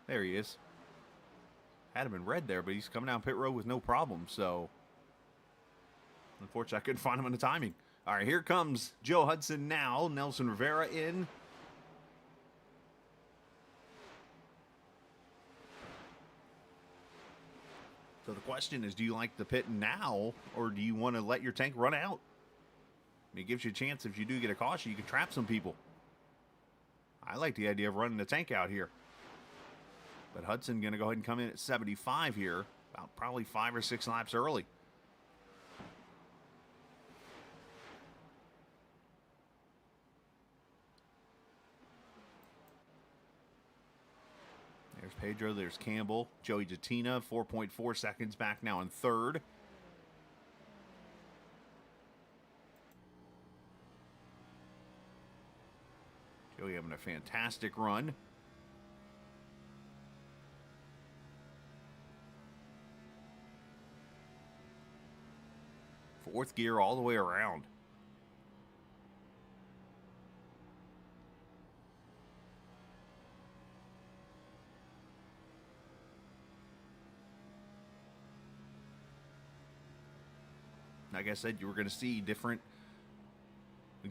There he is. Had him in red there, but he's coming down pit road with no problem, so unfortunately I couldn't find him in the timing. All right, here comes Joe Hudson now. Nelson Rivera in. So the question is, do you like the pit now, or do you want to let your tank run out? I mean, it gives you a chance if you do get a caution, you can trap some people. I like the idea of running the tank out here. But Hudson going to go ahead and come in at 75 here, about probably 5 or 6 laps early. There's Pedro, there's Campbell. Joey Jatina, 4.4 seconds back now in third. Joey having a fantastic run. Fourth gear all the way around. Like I said, you were going to see different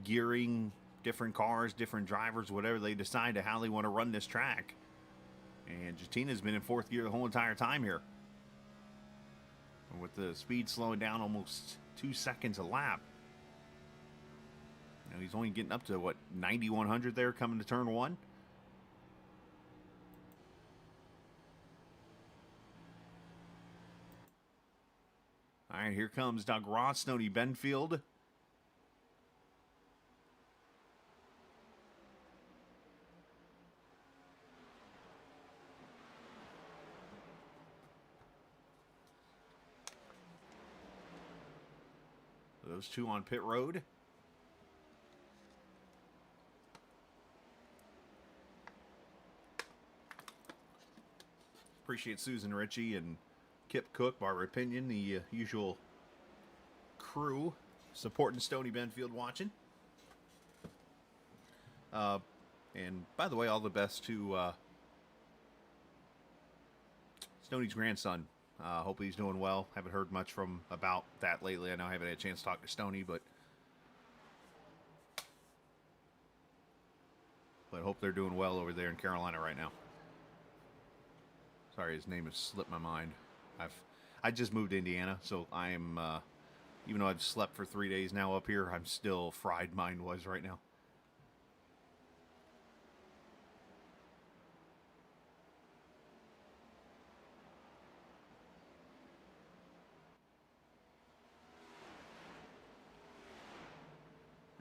gearing, different cars, different drivers, whatever they decide to how they want to run this track. And Jatina's been in fourth gear the whole entire time here. And with the speed slowing down almost 2 seconds a lap. You know, he's only getting up to, what, 9,100 there coming to turn one. All right, here comes Doug Ross, Stoney Benfield. Those two on pit road. Appreciate Susan Ritchie and Kip Cook, Barbara Pinion, the usual crew supporting Stoney Benfield watching. And by the way, all the best to Stoney's grandson. Hope he's doing well. Haven't heard much from about that lately. I know I haven't had a chance to talk to Stoney, but hope they're doing well over there in Carolina right now. Sorry, his name has slipped my mind. I just moved to Indiana, so I am, even though I've slept for 3 days now up here, I'm still fried mind-wise right now.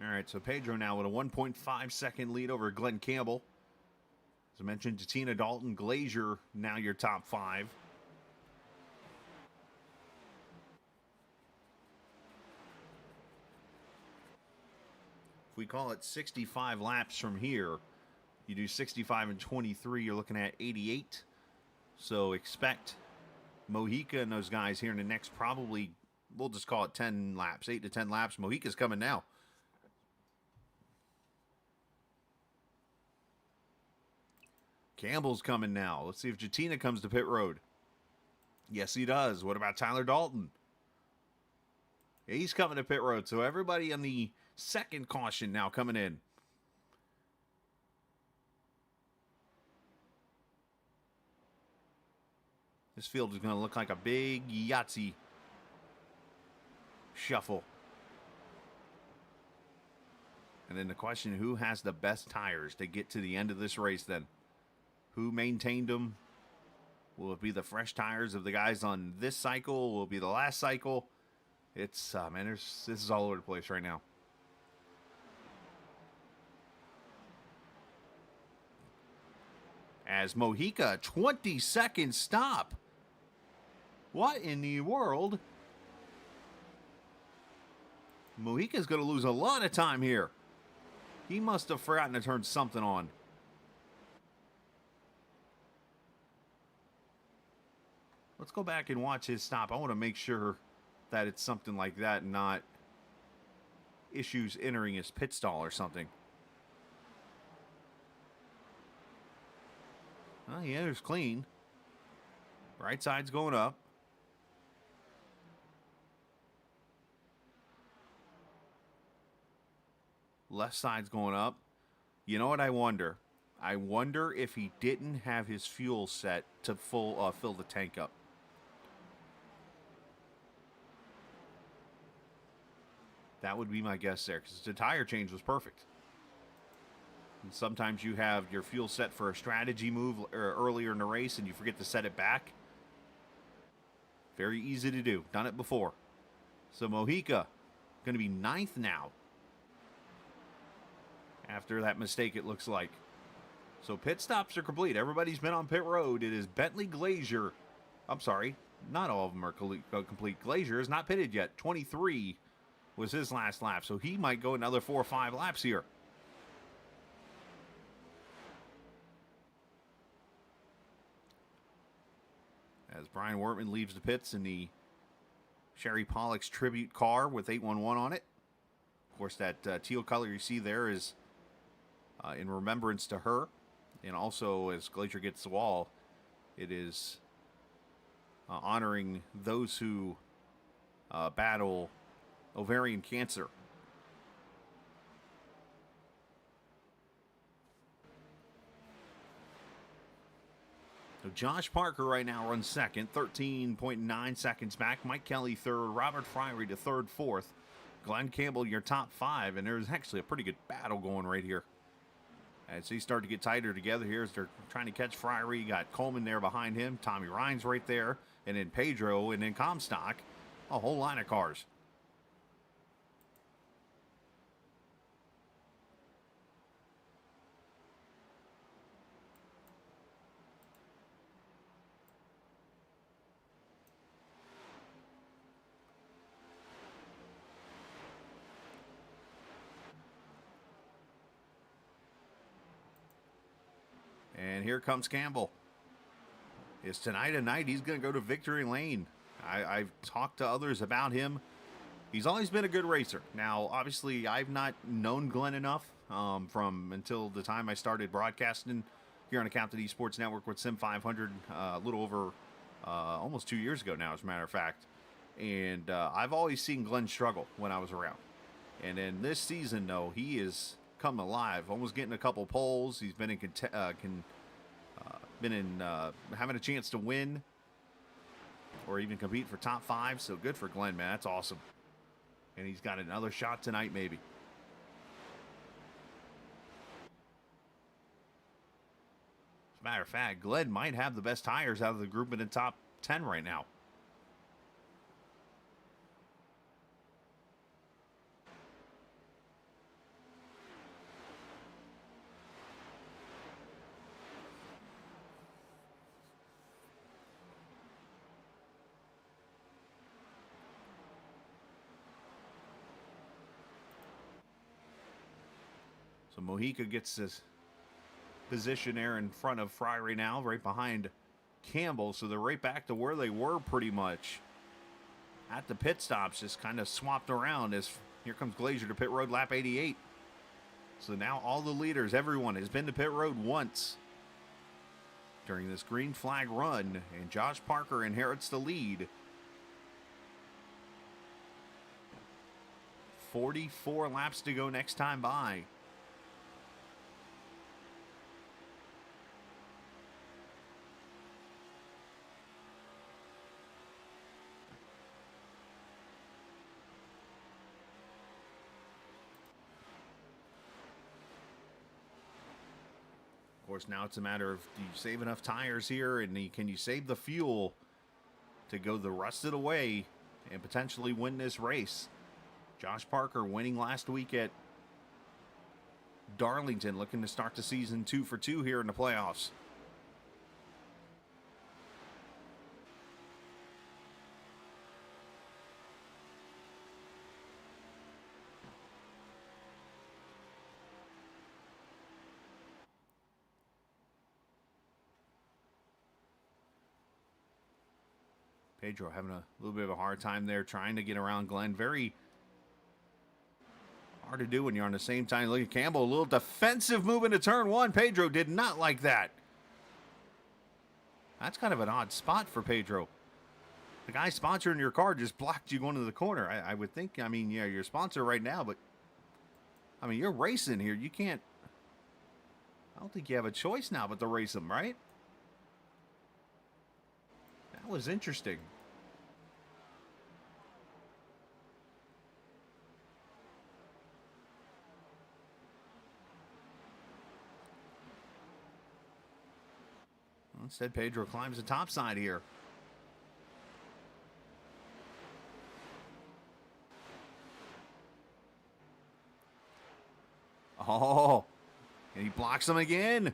All right, so Pedro now with a 1.5 second lead over Glenn Campbell. As I mentioned, Tina Dalton, Glazier, now your top 5. If we call it 65 laps from here, you do 65 and 23, you're looking at 88. So expect Mojica and those guys here in the next probably, we'll just call it 10 laps, 8 to 10 laps. Mojica's coming now. Campbell's coming now. Let's see if Jatina comes to pit road. Yes, he does. What about Tyler Dalton? He's coming to pit road. So everybody on the second caution now coming in. This field is going to look like a big Yahtzee shuffle. And then the question, who has the best tires to get to the end of this race then? Who maintained them? Will it be the fresh tires of the guys on this cycle? Will it be the last cycle? It's, man, this is all over the place right now. As Mojica, 20-second stop. What in the world? Mojica's going to lose a lot of time here. He must have forgotten to turn something on. Let's go back and watch his stop. I want to make sure that it's something like that and not issues entering his pit stall or something. Oh, yeah, it's clean. Right side's going up. Left side's going up. You know what I wonder? I wonder if he didn't have his fuel set to fill the tank up. That would be my guess there, because the tire change was perfect. And sometimes you have your fuel set for a strategy move earlier in the race and you forget to set it back. Very easy to do. Done it before. So Mojica going to be 9th now. After that mistake, it looks like. So pit stops are complete. Everybody's been on pit road. It is Bentley Glazier. I'm sorry. Not all of them are complete. Glazier is not pitted yet. 23 was his last lap. So he might go another 4 or 5 laps here. As Brian Wortman leaves the pits in the Sherry Pollock's tribute car with 811 on it. Of course, that teal color you see there is in remembrance to her. And also, as Glazier gets the wall, it is honoring those who battle ovarian cancer. So Josh Parker right now runs second, 13.9 seconds back. Mike Kelly third, Robert Fryery to third, fourth. Glenn Campbell, your top 5, and there's actually a pretty good battle going right here. As they start to get tighter together here as they're trying to catch Fryery. You got Coleman there behind him, Tommy Rines right there, and then Pedro, and then Comstock. A whole line of cars. And here comes Campbell. Is tonight a night he's going to go to victory lane? I've talked to others about him. He's always been a good racer. Now, obviously, I've not known Glenn enough from until the time I started broadcasting here on Accountant Esports Network with Sim500 a little over almost 2 years ago now, as a matter of fact. And I've always seen Glenn struggle when I was around. And then this season, though, he is come alive, almost getting a couple poles. He's been in having a chance to win or even compete for top 5. So good for Glenn, man. That's awesome. And he's got another shot tonight, maybe. As a matter of fact, Glenn might have the best tires out of the group in the top 10 right now. So Mojica gets this position there in front of Friary now, right behind Campbell. So they're right back to where they were pretty much at the pit stops, just kind of swapped around as here comes Glazier to pit road, lap 88. So now all the leaders, everyone has been to pit road once during this green flag run, and Josh Parker inherits the lead. 44 laps to go next time by. Of course, now it's a matter of, do you save enough tires here, and can you save the fuel to go the rest of the way and potentially win this race? Josh Parker winning last week at Darlington, looking to start the season 2 for 2 here in the playoffs. Pedro having a little bit of a hard time there trying to get around Glenn. Very hard to do when you're on the same time. Look at Campbell, a little defensive move into turn 1. Pedro did not like that. That's kind of an odd spot for Pedro. The guy sponsoring your car just blocked you going to the corner. I would think, I mean, yeah, you're a sponsor right now, but I mean, you're racing here. You can't, I don't think you have a choice now but to race him, right? That was interesting. Instead, Pedro climbs the top side here. Oh, and he blocks him again.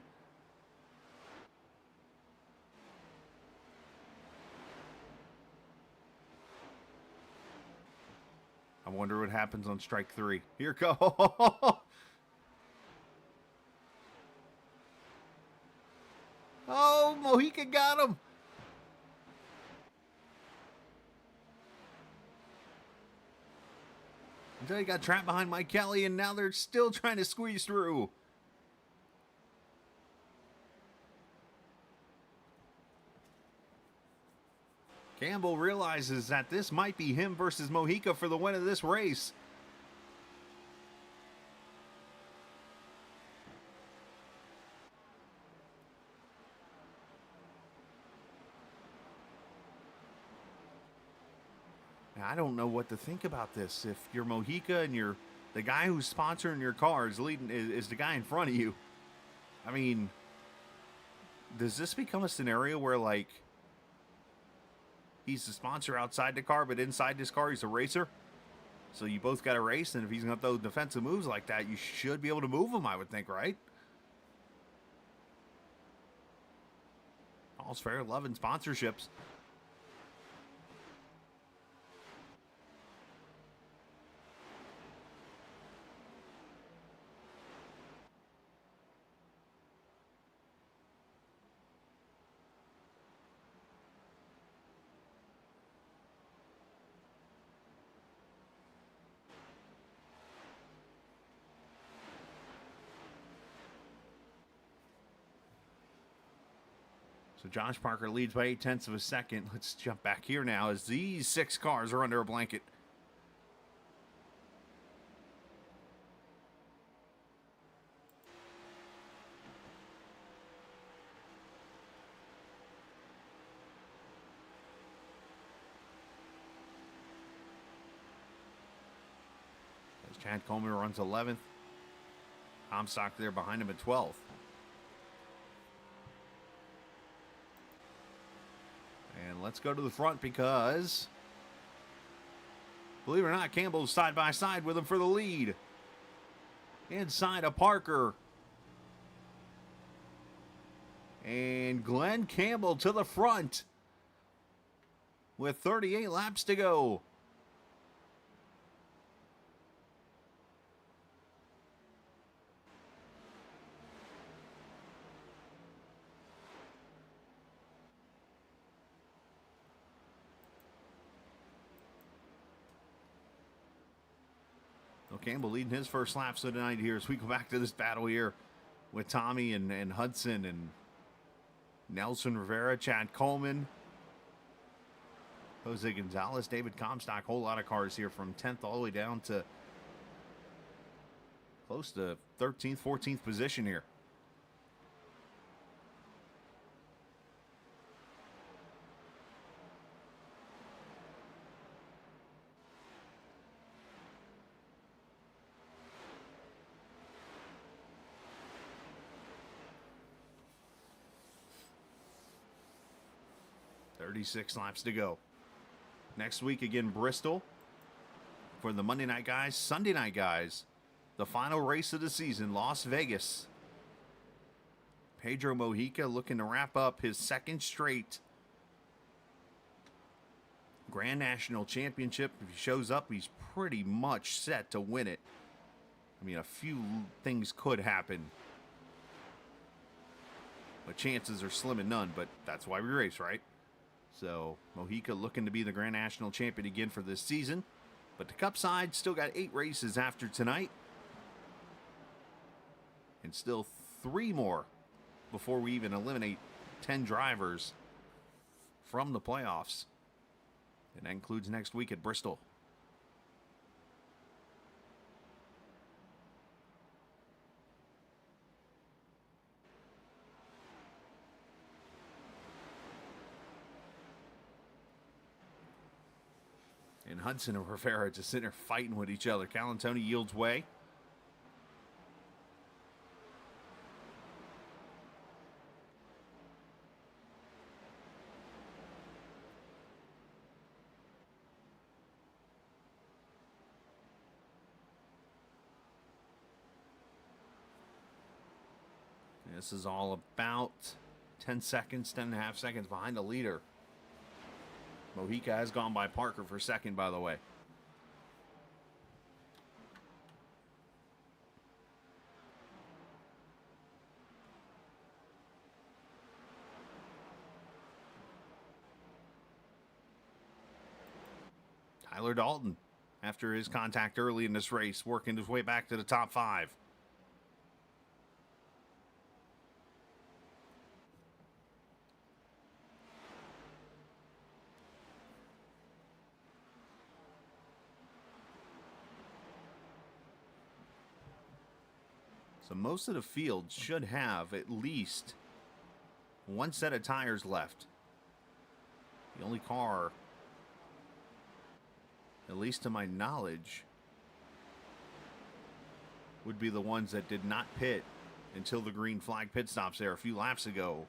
I wonder what happens on strike 3. Here go. Oh, Mojica got him. Until he got trapped behind Mike Kelly, and now they're still trying to squeeze through. Campbell realizes that this might be him versus Mojica for the win of this race. I don't know what to think about this. If you're Mojica and you're the guy who's sponsoring your car is the guy in front of you. I mean, does this become a scenario where, like, he's the sponsor outside the car, but inside this car he's a racer? So you both got to race, and if he's going to throw defensive moves like that, you should be able to move him, I would think, right? All's fair, love and sponsorships. So Josh Parker leads by 0.8 of a second. Let's jump back here now as these 6 cars are under a blanket. As Chad Coleman runs 11th. Comstock there behind him at 12th. And let's go to the front because, believe it or not, Campbell's side by side with him for the lead. Inside of Parker. And Glenn Campbell to the front with 38 laps to go. Well, Campbell leading his first lap so tonight here as we go back to this battle here with Tommy and Hudson and Nelson Rivera, Chad Coleman, Jose Gonzalez, David Comstock. Whole lot of cars here from 10th all the way down to close to 13th, 14th position here. Six laps to go. Next week again, Bristol for the Monday night guys. Sunday night guys, the final race of the season, Las Vegas. Pedro Mojica looking to wrap up his second straight Grand National Championship. If he shows up, he's pretty much set to win it. I mean, a few things could happen, but chances are slim and none, but that's why we race, right? So, Mojica looking to be the Grand National Champion again for this season. But the Cup side still got 8 races after tonight. And still 3 more before we even eliminate 10 drivers from the playoffs. And that includes next week at Bristol. And Hudson and Rivera just sitting there fighting with each other. Calantoni yields way. This is all about 10 seconds, 10.5 seconds behind the leader. Mojica has gone by Parker for second, by the way. Tyler Dalton, after his contact early in this race, working his way back to the top 5. So most of the field should have at least one set of tires left. The only car, at least to my knowledge, would be the ones that did not pit until the green flag pit stops there a few laps ago,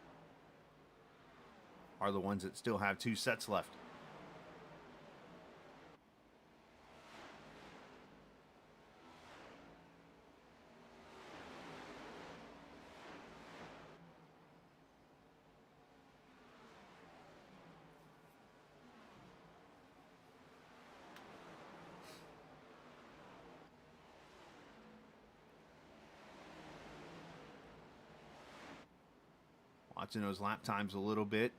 are the ones that still have 2 sets left. Watching those lap times a little bit.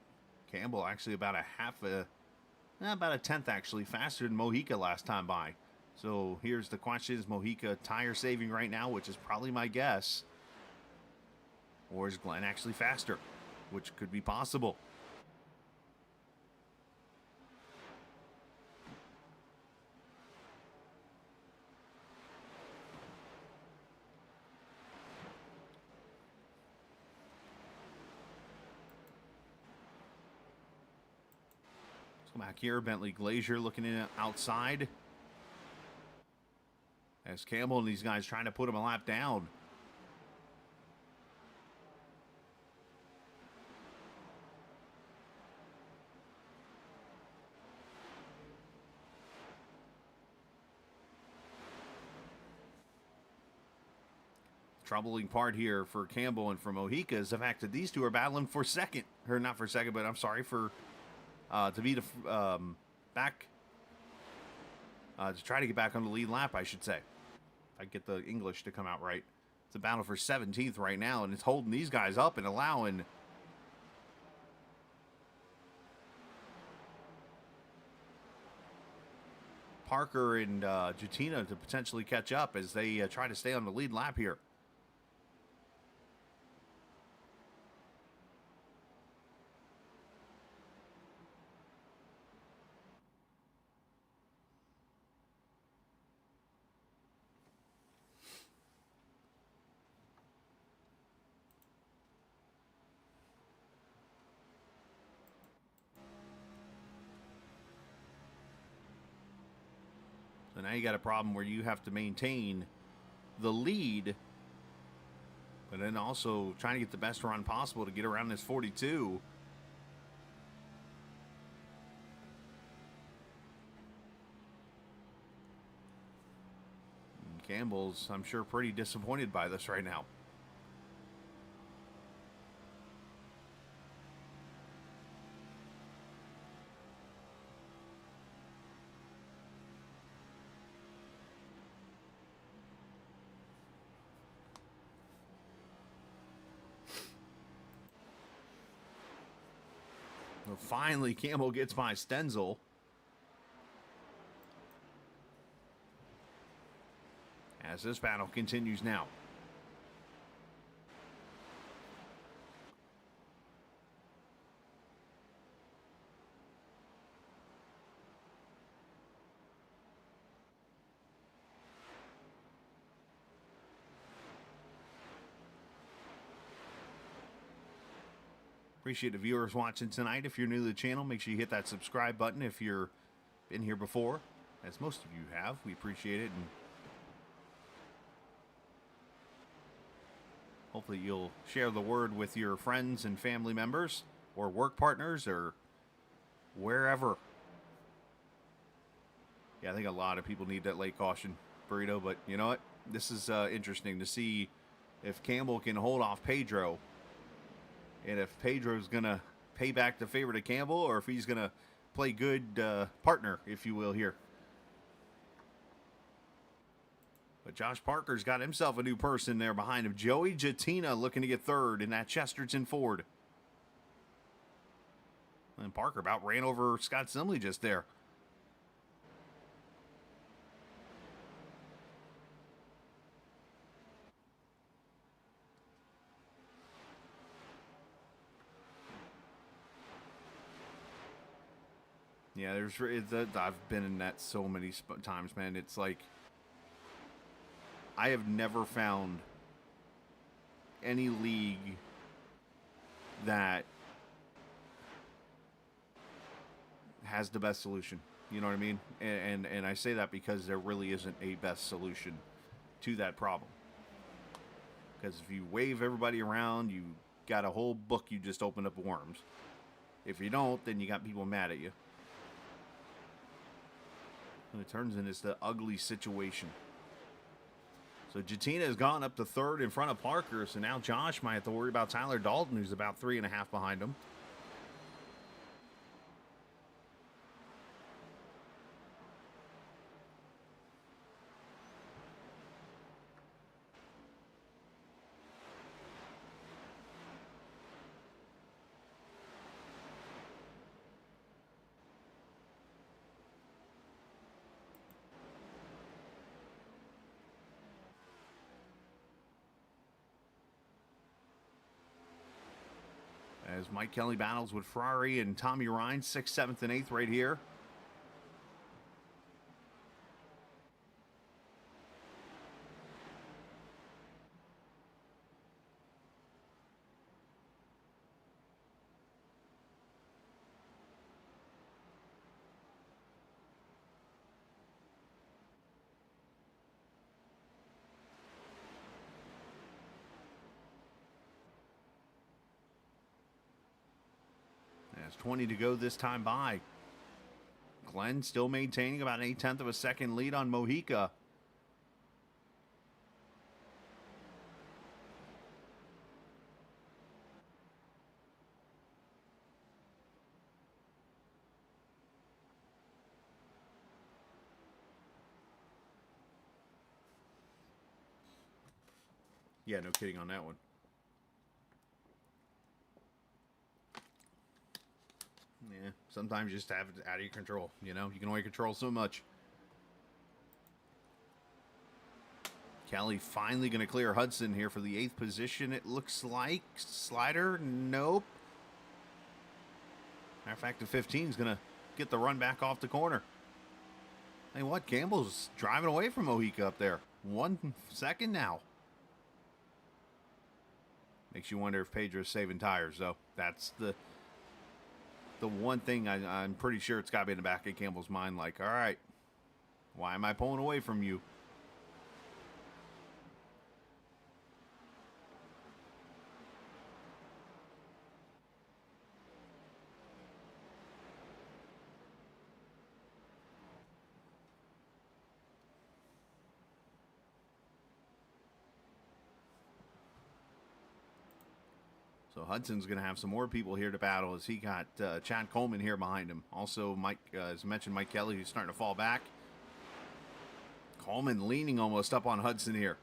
Campbell actually about a tenth actually faster than Mojica last time by. So here's the question: is Mojica tire saving right now, which is probably my guess, or is Glenn actually faster, which could be possible. Back here, Bentley Glazier looking in outside as Campbell and these guys trying to put him a lap down. Troubling part here for Campbell and for Mojica is the fact that these two are battling for second, or not for second, but I'm sorry, for to be the back to try to get back on the lead lap, I should say. If I get the English to come out right. It's a battle for 17th right now, and it's holding these guys up and allowing Parker and Jutina to potentially catch up as they try to stay on the lead lap here. So now you got a problem where you have to maintain the lead, but then also trying to get the best run possible to get around this 42. And Campbell's, I'm sure, pretty disappointed by this right now. Well, finally, Campbell gets by Stenzel. As this battle continues now. Appreciate the viewers watching tonight. If you're new to the channel, make sure you hit that subscribe button if you've been here before, as most of you have. We appreciate it, and hopefully you'll share the word with your friends and family members or work partners or wherever. Yeah, I think a lot of people need that late caution, Burrito, but you know what? This is interesting to see if Campbell can hold off Pedro. And if Pedro's going to pay back the favor to Campbell, or if he's going to play good partner, if you will, here. But Josh Parker's got himself a new person there behind him. Joey Jatina looking to get third in that Chesterton Ford. And Parker about ran over Scott Simley just there. Yeah, I've been in that so many times, man. It's like I have never found any league that has the best solution. You know what I mean? And I say that because there really isn't a best solution to that problem. Because if you wave everybody around, you got a whole book you just opened up of worms. If you don't, then you got people mad at you. And it turns into this ugly situation. So Jatina has gone up to third in front of Parker. So now Josh might have to worry about Tyler Dalton, who's about 3.5 behind him. As Mike Kelly battles with Ferrari and Tommy Ryan, 6th, 7th, and 8th right here. Has 20 to go this time by. Glenn still maintaining about an 1/8 of a second lead on Mojica. Yeah, no kidding on that one. Yeah, sometimes you just have it out of your control. You know, you can only control so much. Kelly finally going to clear Hudson here for the 8th position, it looks like. Slider, nope. Matter of fact, the 15 is going to get the run back off the corner. Hey, what? Campbell's driving away from Mojica up there. 1 second now. Makes you wonder if Pedro's saving tires, though. That's the one thing I'm pretty sure it's got to be in the back of Campbell's mind. Like, all right, why am I pulling away from you? So Hudson's going to have some more people here to battle as he got Chad Coleman here behind him. Also, Mike, as mentioned, Mike Kelly, who's starting to fall back. Coleman leaning almost up on Hudson here.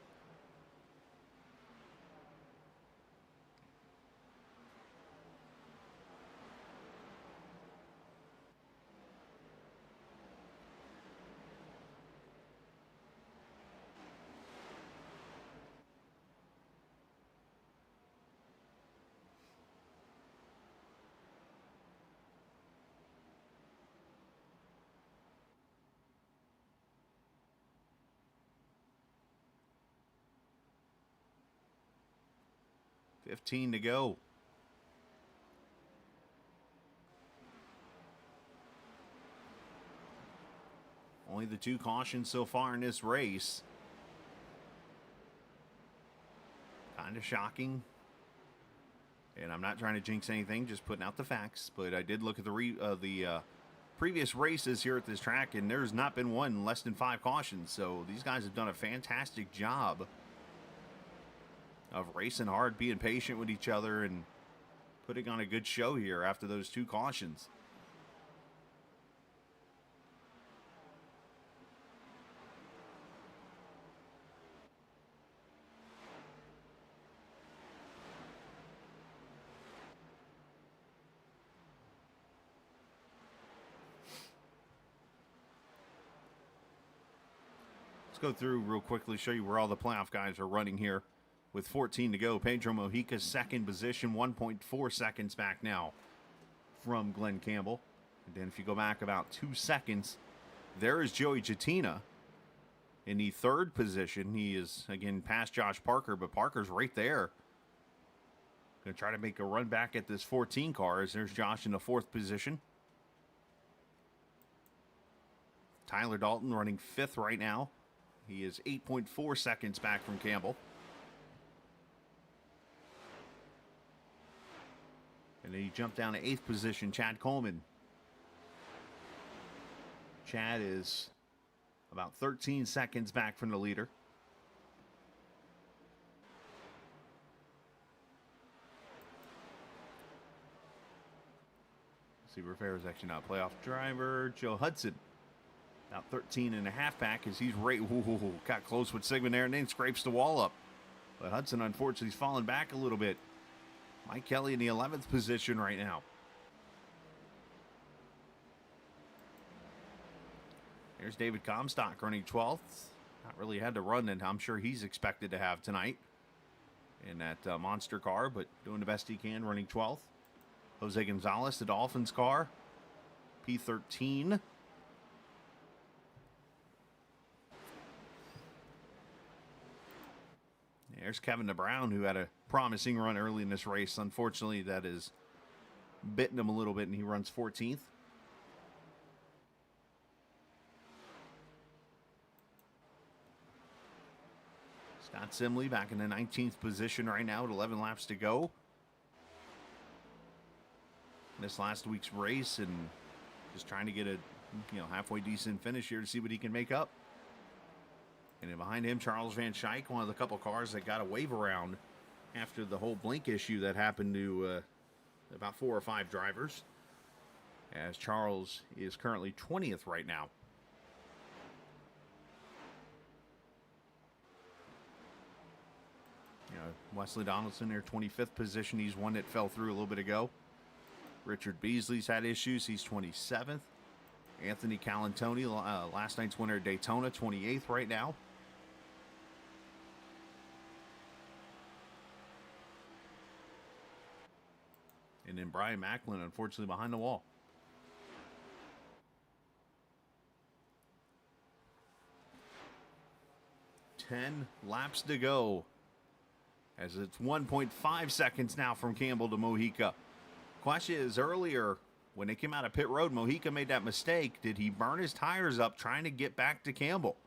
$15 to go. Only the 2 cautions so far in this race. Kind of shocking. And I'm not trying to jinx anything, just putting out the facts. But I did look at the previous races here at this track, and there's not been one less than 5 cautions. So these guys have done a fantastic job of racing hard, being patient with each other, and putting on a good show here after those 2 cautions. Let's go through real quickly, show you where all the playoff guys are running here. With 14 to go, Pedro Mojica, 2nd position, 1.4 seconds back now from Glenn Campbell. And then if you go back about 2 seconds, there is Joey Jatina in the 3rd position. He is, again, past Josh Parker, but Parker's right there. Going to try to make a run back at this 14 car as there's Josh in the 4th position. Tyler Dalton running 5th right now. He is 8.4 seconds back from Campbell. And then you jump down to 8th position, Chad Coleman. Chad is about 13 seconds back from the leader. See, Rivera is actually not a playoff driver. Joe Hudson, about 13 and a half back as he's right. Ooh, got close with Sigmund there and then scrapes the wall up. But Hudson, unfortunately, is falling back a little bit. Mike Kelly in the 11th position right now. There's David Comstock running 12th. Not really had to run that I'm sure he's expected to have tonight in that monster car, but doing the best he can running 12th. Jose Gonzalez, the Dolphins car, P13. There's Kevin DeBrown, who had a promising run early in this race. Unfortunately, that is bitten him a little bit, and he runs 14th. Scott Simley back in the 19th position right now with 11 laps to go. This last week's race, and just trying to get a halfway decent finish here to see what he can make up. And then behind him, Charles Van Schaik, one of the couple cars that got a wave around after the whole blink issue that happened to about 4 or 5 drivers. As Charles is currently 20th right now. Wesley Donaldson there, 25th position. He's one that fell through a little bit ago. Richard Beasley's had issues. He's 27th. Anthony Calantoni, last night's winner at Daytona, 28th right now. And then Brian Macklin, unfortunately, behind the wall. Ten laps to go, as it's 1.5 seconds now from Campbell to Mojica. Question is, earlier when they came out of pit road, Mojica made that mistake. Did he burn his tires up trying to get back to Campbell?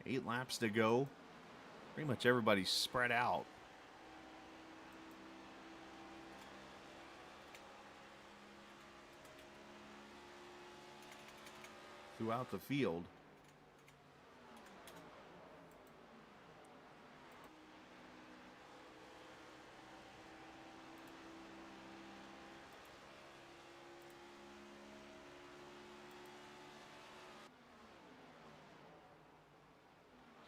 Eight laps to go. Pretty much everybody's spread out. Throughout the field.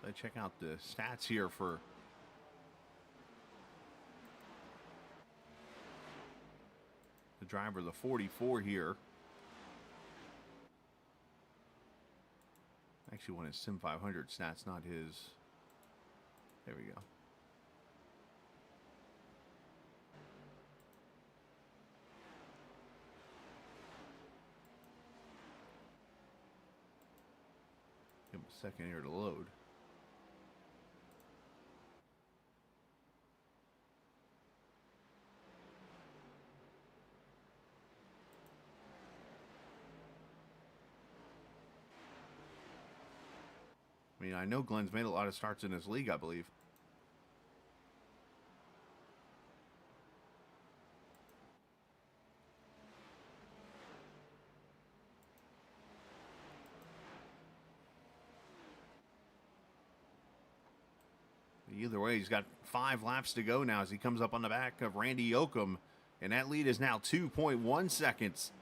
So I check out the stats here for the driver, the 44 here. Actually, one is Sim500 stats, not his. There we go. Give him a second here to load. I mean, I know Glenn's made a lot of starts in this league, I believe. Either way, he's got 5 laps to go now as he comes up on the back of Randy Yoakum, and that lead is now 2.1 seconds.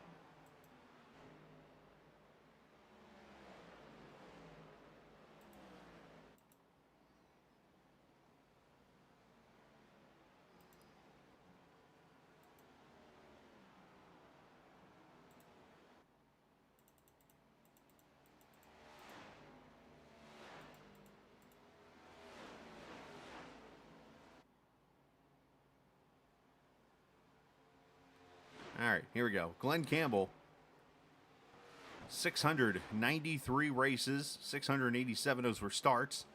All right, here we go. Glenn Campbell, 693 races, 687 those were starts.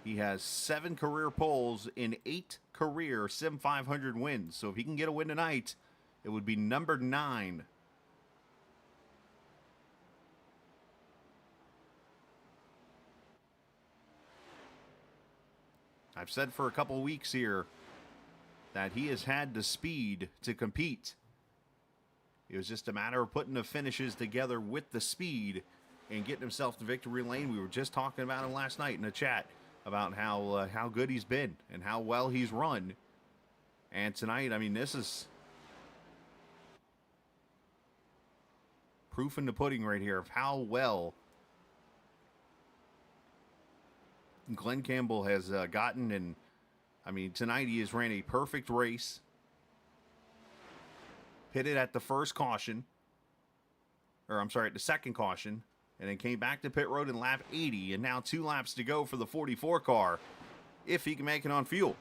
He has 7 career poles in 8 career Sim500 wins. So if he can get a win tonight, it would be number 9. I've said for a couple weeks here that he has had the speed to compete. It was just a matter of putting the finishes together with the speed and getting himself to victory lane. We were just talking about him last night in the chat about how good he's been and how well he's run. And tonight, I mean, this is proof in the pudding right here of how well Glenn Campbell has gotten. And I mean, tonight he has ran a perfect race. Pitted at the first caution. Or I'm sorry, at the second caution. And then came back to pit road in lap 80. And now 2 laps to go for the 44 car. If he can make it on fuel.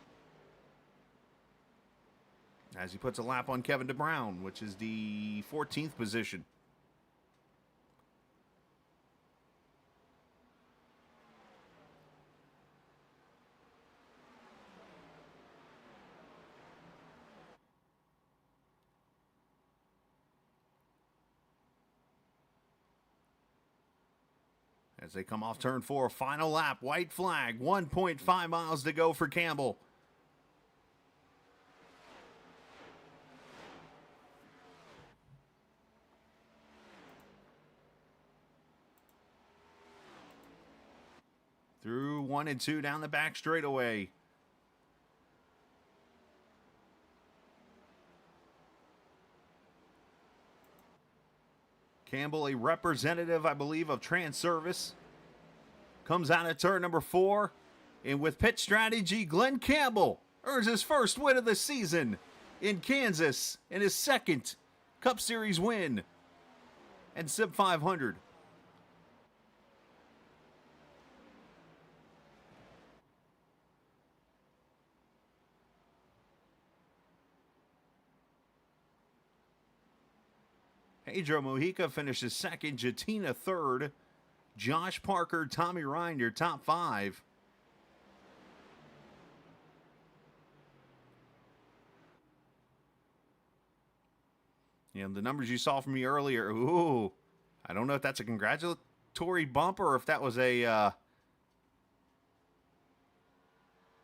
As he puts a lap on Kevin DeBrown, which is the 14th position. As they come off turn 4, final lap, white flag, 1.5 miles to go for Campbell. Through 1 and 2 down the back straightaway. Campbell, a representative, I believe, of Trans Service, comes out of turn number 4. And with pit strategy, Glenn Campbell earns his first win of the season in Kansas and his second Cup Series win and Sim500. Pedro Mojica finishes second, Jatina third, Josh Parker, Tommy Ryan, your top 5. And the numbers you saw from me earlier, ooh, I don't know if that's a congratulatory bump or if that was a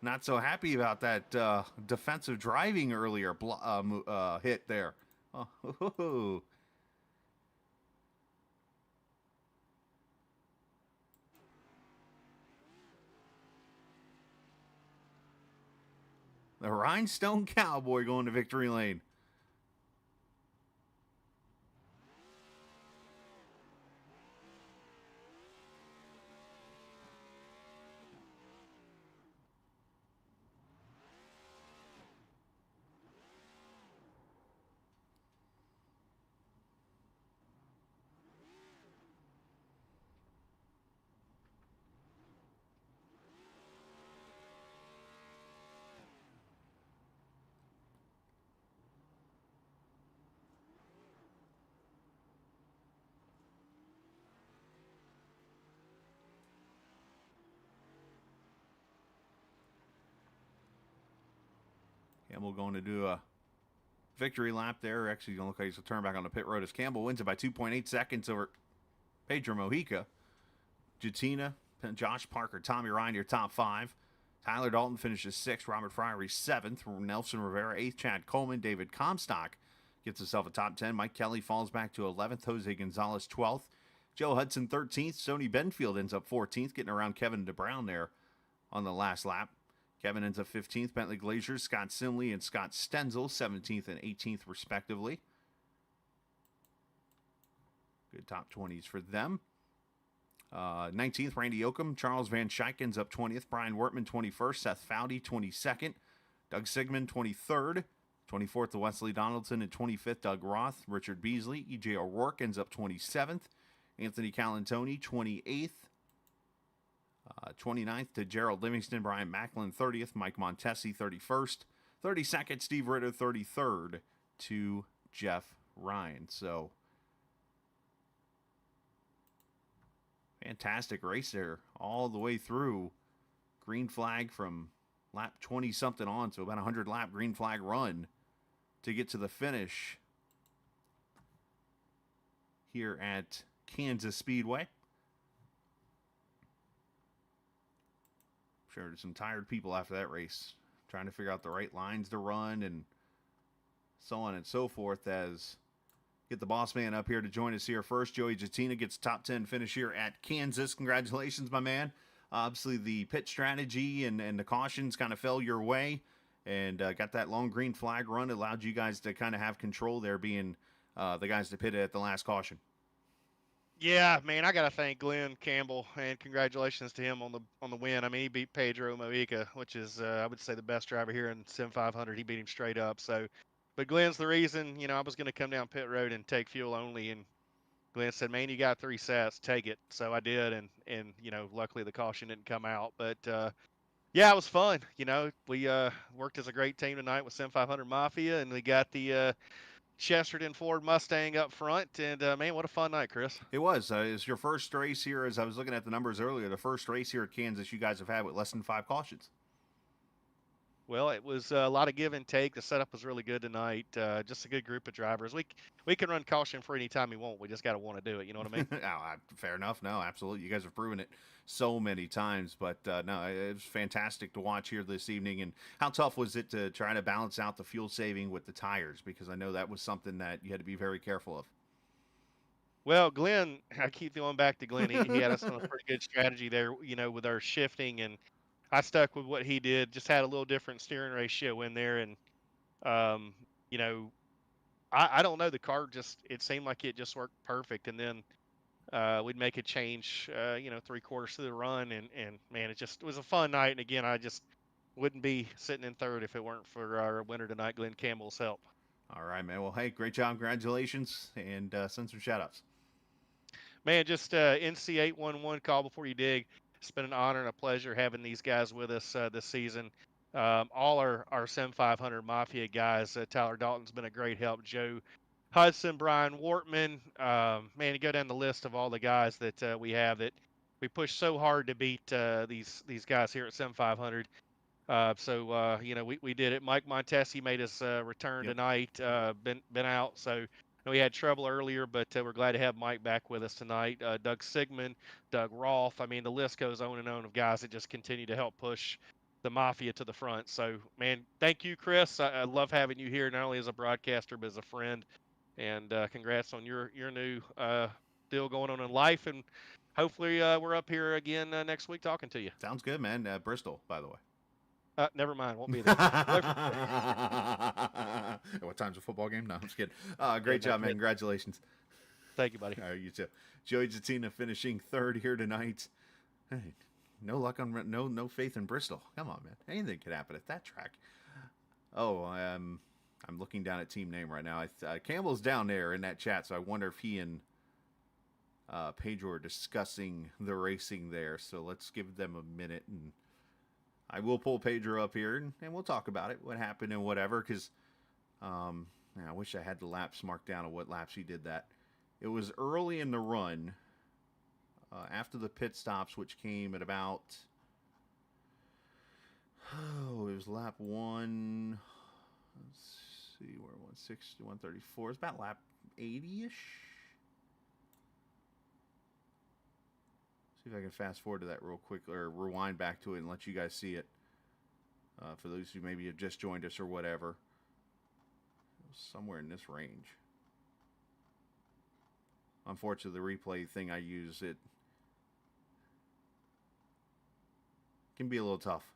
not so happy about that defensive driving earlier hit there. Oh, the Rhinestone Cowboy going to victory lane. Campbell going to do a victory lap there. Actually, going to look like he's going to turn back on the pit road as Campbell wins it by 2.8 seconds over Pedro Mojica. Jatina, Josh Parker, Tommy Ryan, your top 5. Tyler Dalton finishes 6th. Robert Fryery 7th. Nelson Rivera 8th. Chad Coleman. David Comstock gets himself a top 10. Mike Kelly falls back to 11th. Jose Gonzalez 12th. Joe Hudson 13th. Sony Benfield ends up 14th, getting around Kevin DeBrown there on the last lap. Kevin ends up 15th. Bentley Glazier, Scott Simley, and Scott Stenzel 17th and 18th, respectively. Good top 20s for them. 19th, Randy Oakham. Charles Van Schaik ends up 20th. Brian Wortman, 21st. Seth Foudy, 22nd. Doug Sigmund, 23rd. 24th to Wesley Donaldson, and 25th, Doug Roth. Richard Beasley. E.J. O'Rourke ends up 27th. Anthony Calantoni, 28th. 29th to Gerald Livingston. Brian Macklin, 30th. Mike Montesi, 31st. 32nd, Steve Ritter, 33rd to Jeff Ryan. So, fantastic race there all the way through. Green flag from lap 20-something on, so about a 100-lap green flag run to get to the finish here at Kansas Speedway. Sure, there's some tired people after that race trying to figure out the right lines to run and so on and so forth as get the boss man up here to join us here first. Joey Jatina gets top 10 finish here at Kansas. Congratulations, my man. Obviously, the pit strategy and the cautions kind of fell your way and got that long green flag run. It allowed you guys to kind of have control there, being the guys that pitted at the last caution. Yeah, man, I gotta thank Glenn Campbell and congratulations to him on the win. I mean, he beat Pedro Mojica, which is I would say the best driver here in Sim500. He beat him straight up. So, but Glenn's the reason. I was gonna come down pit road and take fuel only, and Glenn said, "Man, you got 3 sets, take it." So I did, and luckily the caution didn't come out. But yeah, it was fun. We worked as a great team tonight with Sim500 Mafia, and we got the Chesterton Ford Mustang up front, and man, what a fun night, Chris. It was. It's your first race here, as I was looking at the numbers earlier, the first race here at Kansas you guys have had with less than 5 cautions. Well, it was a lot of give and take. The setup was really good tonight. Just a good group of drivers. We can run caution for any time we want. We just got to want to do it. You know what I mean? Fair enough. No, absolutely. You guys have proven it so many times. But no, it was fantastic to watch here this evening. And how tough was it to try to balance out the fuel saving with the tires? Because I know that was something that you had to be very careful of. Well, Glenn, I keep going back to Glenn. He had us on a pretty good strategy there, with our shifting, and I stuck with what he did. Just had a little different steering ratio in there, and I don't know. The car it seemed like it just worked perfect, and then we'd make a change, 3/4 through the run, and man, it was a fun night. And again, I just wouldn't be sitting in third if it weren't for our winner tonight, Glenn Campbell's help. All right, man. Well, hey, great job. Congratulations. And send some shout outs. Man, just NC811 call before you dig. It's been an honor and a pleasure having these guys with us this season. All our Sim 500 Mafia guys. Tyler Dalton's been a great help. Joe Hudson, Brian Wortman. Man, you go down the list of all the guys that we have that we push so hard to beat these guys here at Sim 500. We did it. Mike Montesi made us return Yep. tonight. Been out, so we had trouble earlier, but we're glad to have Mike back with us tonight. Doug Sigmund, Doug Rolfe. I mean, the list goes on and on of guys that just continue to help push the Mafia to the front. So, man, thank you, Chris. I love having you here, not only as a broadcaster but as a friend. And congrats on your new deal going on in life. And hopefully we're up here again next week talking to you. Sounds good, man. Bristol, by the way. Never mind, won't be there. What time's the football game? No, I'm just kidding. Great job, man. Congratulations. Thank you, buddy. All right, you too. Joey Jatina finishing third here tonight. Hey, no luck on no faith in Bristol. Come on, man. Anything could happen at that track. Oh, I'm looking down at team name right now. Campbell's down there in that chat, so I wonder if he and Pedro are discussing the racing there. So let's give them a minute, and I will pull Pedro up here, and we'll talk about it, what happened and whatever, because I wish I had the laps marked down of what laps he did that. It was early in the run, after the pit stops, which came at about, it was lap 1, let's see, we're 160, 134, it's about lap 80-ish. See if I can fast forward to that real quick, or rewind back to it and let you guys see it. For those who maybe have just joined us or whatever. It was somewhere in this range. Unfortunately, the replay thing I use, it can be a little tough.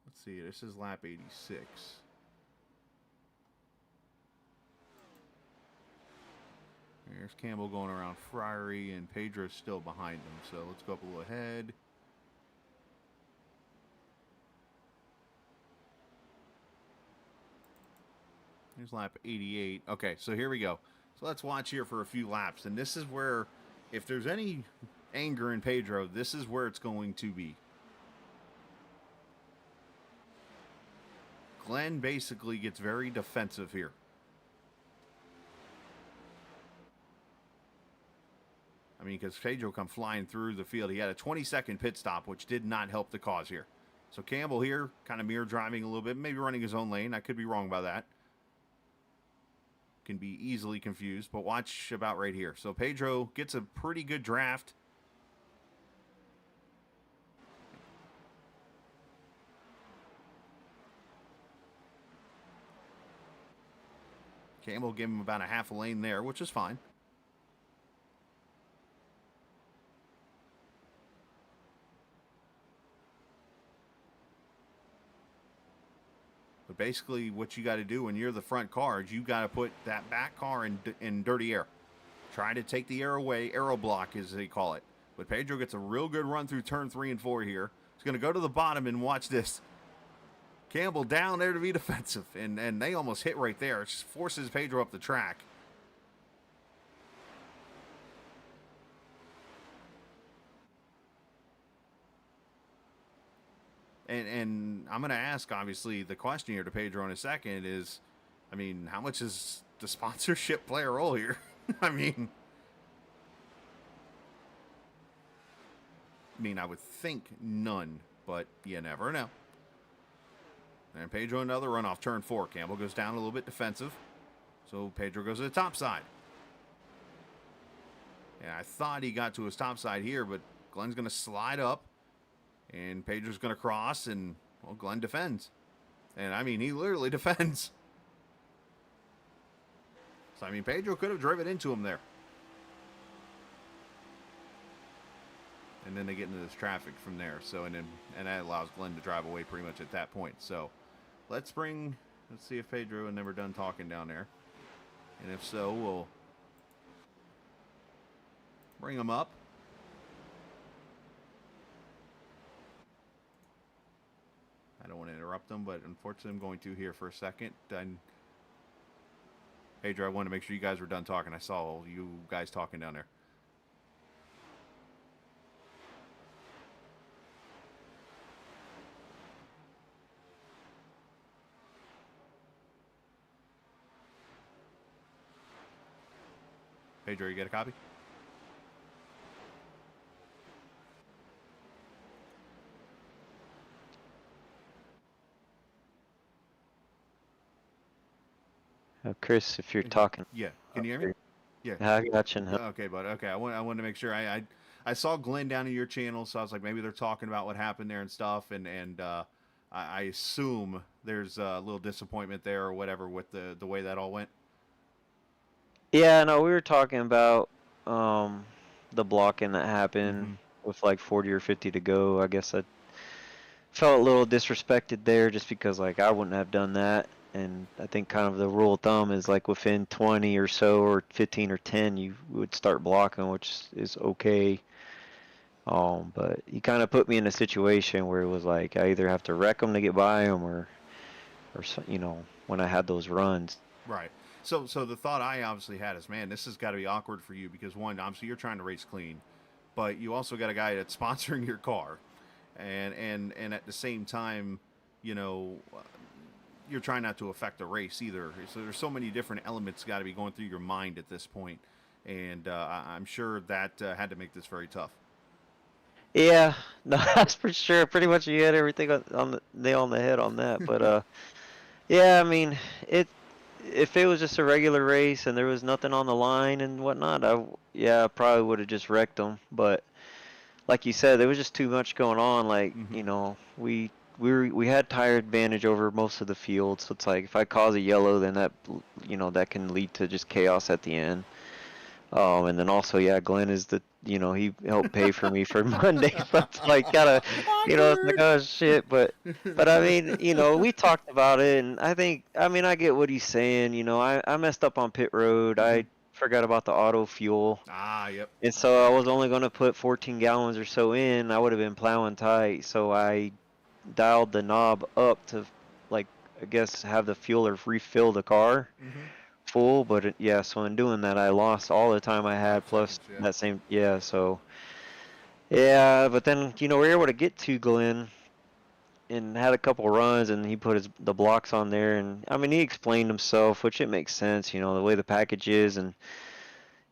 Let's see, this is lap 86. There's Campbell going around Friary, and Pedro's still behind him. So let's go up a little ahead. Here's lap 88. Okay, so here we go. So let's watch here for a few laps. And this is where, if there's any anger in Pedro, this is where it's going to be. Glenn basically gets very defensive here. I mean, because Pedro come flying through the field. He had a 20-second pit stop, which did not help the cause here. So Campbell here, kind of mirror driving a little bit, maybe running his own lane. I could be wrong about that. Can be easily confused, but watch about right here. So Pedro gets a pretty good draft. Campbell gave him about a half a lane there, which is fine. But basically what you got to do when you're the front car is you got to put that back car in dirty air. Try to take the air away, aero block as they call it. But Pedro gets a real good run through turn 3 and 4 here. He's going to go to the bottom and watch this. Campbell down there to be defensive, and they almost hit right there. It just forces Pedro up the track. And I'm going to ask, obviously, the question here to Pedro in a second is, I mean, how much does the sponsorship play a role here? I mean, I would think none, but you never know. And Pedro another run off turn 4. Campbell goes down a little bit defensive. So Pedro goes to the top side. And I thought he got to his top side here, but Glenn's going to slide up. And Pedro's going to cross, and, well, Glenn defends. And, I mean, he literally defends. So, I mean, Pedro could have driven into him there. and then they get into this traffic from there. So and that allows Glenn to drive away pretty much at that point. So let's see if Pedro is never done talking down there, and if so, we'll bring him up. I don't want to interrupt them, but unfortunately I'm going to here for a second. Pedro, I wanted to make sure you guys were done talking. I saw you guys talking down there. Pedro, you get a copy? Chris, if you're talking. Yeah. Can you hear me? Yeah. I got you now. Okay, bud. Okay, I wanted to make sure. I saw Glenn down in your channel, so I was like, maybe they're talking about what happened there and stuff, and I assume there's a little disappointment there or whatever with the way that all went. Yeah, no, we were talking about the blocking that happened with like 40 or 50 to go. I guess I felt a little disrespected there just because like I wouldn't have done that. And I think kind of the rule of thumb is like within 20 or so or 15 or 10 you would start blocking, which is okay. But he kind of put me in a situation where it was like I either have to wreck them to get by them or you know, when I had those runs. Right. So the thought I obviously had is, man, this has got to be awkward for you because one, obviously you're trying to race clean, but you also got a guy that's sponsoring your car, and at the same time, you know, you're trying not to affect the race either. So there's so many different elements got to be going through your mind at this point, and I'm sure that had to make this very tough. Yeah, no, that's for sure. Pretty much you hit everything on the nail on the head on that. But yeah, I mean, if it was just a regular race and there was nothing on the line and whatnot, I probably would have just wrecked them. But like you said, there was just too much going on. Like you know, we had tire advantage over most of the field, so it's like if I cause a yellow, then that that can lead to just chaos at the end. And then also, yeah, Glenn is he helped pay for me for Monday, so it's like gotta, it's like, oh shit, but I mean, we talked about it, and I get what he's saying. I messed up on pit road. I forgot about the auto fuel. Yep. And so I was only going to put 14 gallons or so in. I would have been plowing tight, so I dialed the knob up to, like, I guess have the fueler refill the car full, but so in doing that I lost all the time I had plus that same so but then we were able to get to Glenn and had a couple runs, and he put the blocks on there, and I mean he explained himself, which it makes sense, the way the package is, and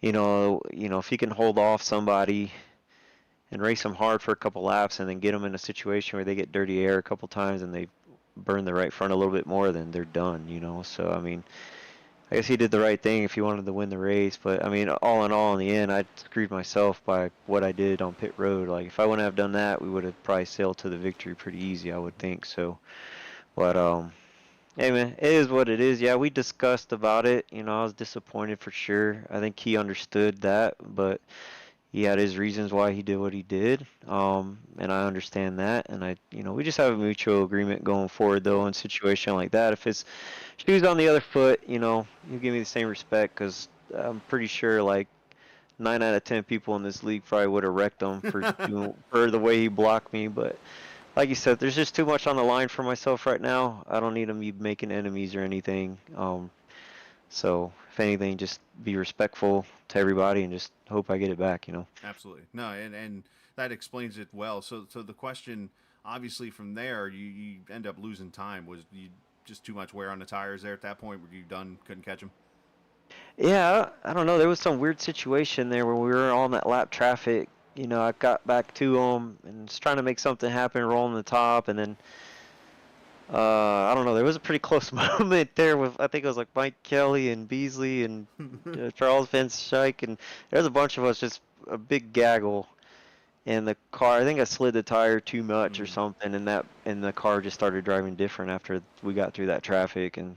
if he can hold off somebody and race them hard for a couple laps and then get them in a situation where they get dirty air a couple times and they burn the right front a little bit more, then they're done, so I mean I guess he did the right thing if he wanted to win the race, but I mean, all in all, in the end, I screwed myself by what I did on pit road. Like, if I wouldn't have done that, we would have probably sailed to the victory pretty easy, I would think. So, but hey man, it is what it is. Yeah, we discussed about it. I was disappointed for sure. I think he understood that, but he had his reasons why he did what he did, and I understand that. And we just have a mutual agreement going forward, though, in a situation like that. If it's shoes on the other foot, you give me the same respect, because I'm pretty sure like 9 out of 10 people in this league probably would have wrecked him for the way he blocked me. But like you said, there's just too much on the line for myself right now. I don't need him making enemies or anything. So if anything, just be respectful to everybody and just hope I get it back, Absolutely. No, and that explains it well. So the question, obviously, from there, you end up losing time. Was you just too much wear on the tires there at that point? Were you done? Couldn't catch them? Yeah, I don't know. There was some weird situation there where we were on that lap traffic. I got back to them and was trying to make something happen, rolling the top, and then I don't know. There was a pretty close moment there with, I think it was like Mike Kelly and Beasley and Charles Van Schaik, and there was a bunch of us, just a big gaggle. And the car, I think I slid the tire too much or something, and the car just started driving different after we got through that traffic, and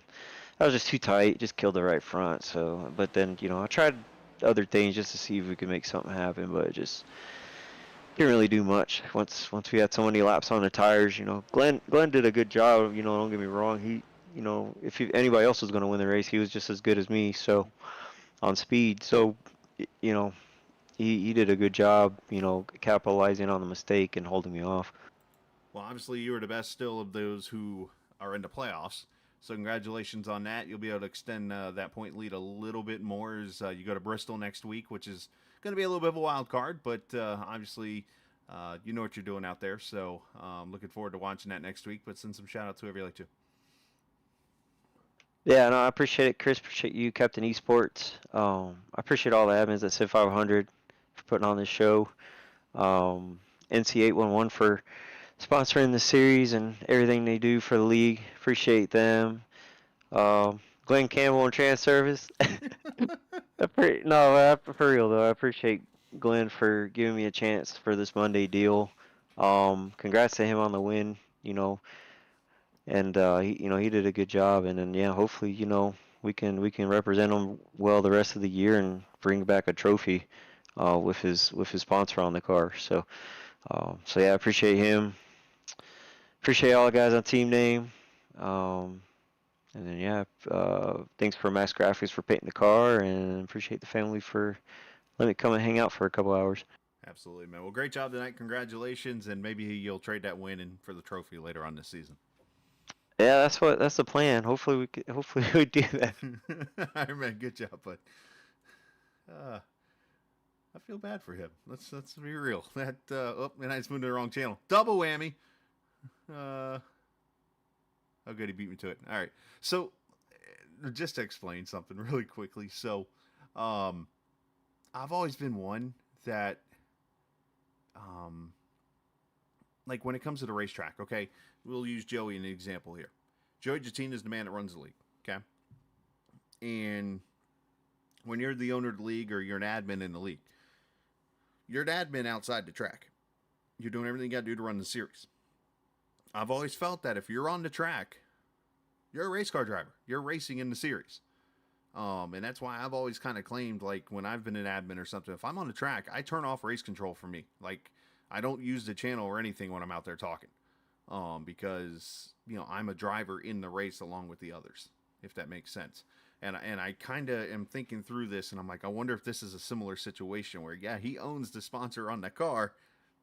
that was just too tight. Just killed the right front. So, but then I tried other things just to see if we could make something happen, but it just didn't really do much once we had so many laps on the tires. Glenn did a good job. Don't get me wrong. If anybody else was going to win the race, he was just as good as me. So on speed. So you know, he did a good job. Capitalizing on the mistake and holding me off. Well, obviously, you were the best still of those who are in the playoffs. So congratulations on that. You'll be able to extend that point lead a little bit more as you go to Bristol next week, which is going to be a little bit of a wild card, but obviously you know what you're doing out there. So looking forward to watching that next week, but send some shout out to whoever you like to. Yeah, no, I appreciate it, Chris. Appreciate you, Captain Esports. I appreciate all the admins at Sim500 for putting on this show. NC811 for sponsoring the series and everything they do for the league. Appreciate them. Glenn Campbell and Trans Service. For real though, I appreciate Glenn for giving me a chance for this Monday deal. Congrats to him on the win. And he did a good job. And then hopefully we can represent him well the rest of the year and bring back a trophy with his sponsor on the car. So I appreciate him. Appreciate all the guys on team name. And then thanks for Max Graphics for painting the car, and appreciate the family for letting me come and hang out for a couple hours. Absolutely, man. Well, great job tonight. Congratulations, and maybe you'll trade that win in for the trophy later on this season. Yeah, that's the plan. Hopefully we do that. All right, man. Good job, bud. I feel bad for him. Let's be real. And I just moved to the wrong channel. Double whammy. Oh, good, he beat me to it. All right. So, just to explain something really quickly. So, I've always been one that, like when it comes to the racetrack, okay, we'll use Joey as an example here. Joey Jatina is the man that runs the league, okay? And when you're the owner of the league or you're an admin in the league, you're an admin outside the track. You're doing everything you got to do to run the series. I've always felt that if you're on the track, you're a race car driver. You're racing in the series. And that's why I've always kind of claimed, like, when I've been an admin or something, if I'm on the track, I turn off race control for me. Like, I don't use the channel or anything when I'm out there talking. Because, I'm a driver in the race along with the others, if that makes sense. And I kind of am thinking through this, and I'm like, I wonder if this is a similar situation where, yeah, he owns the sponsor on the car,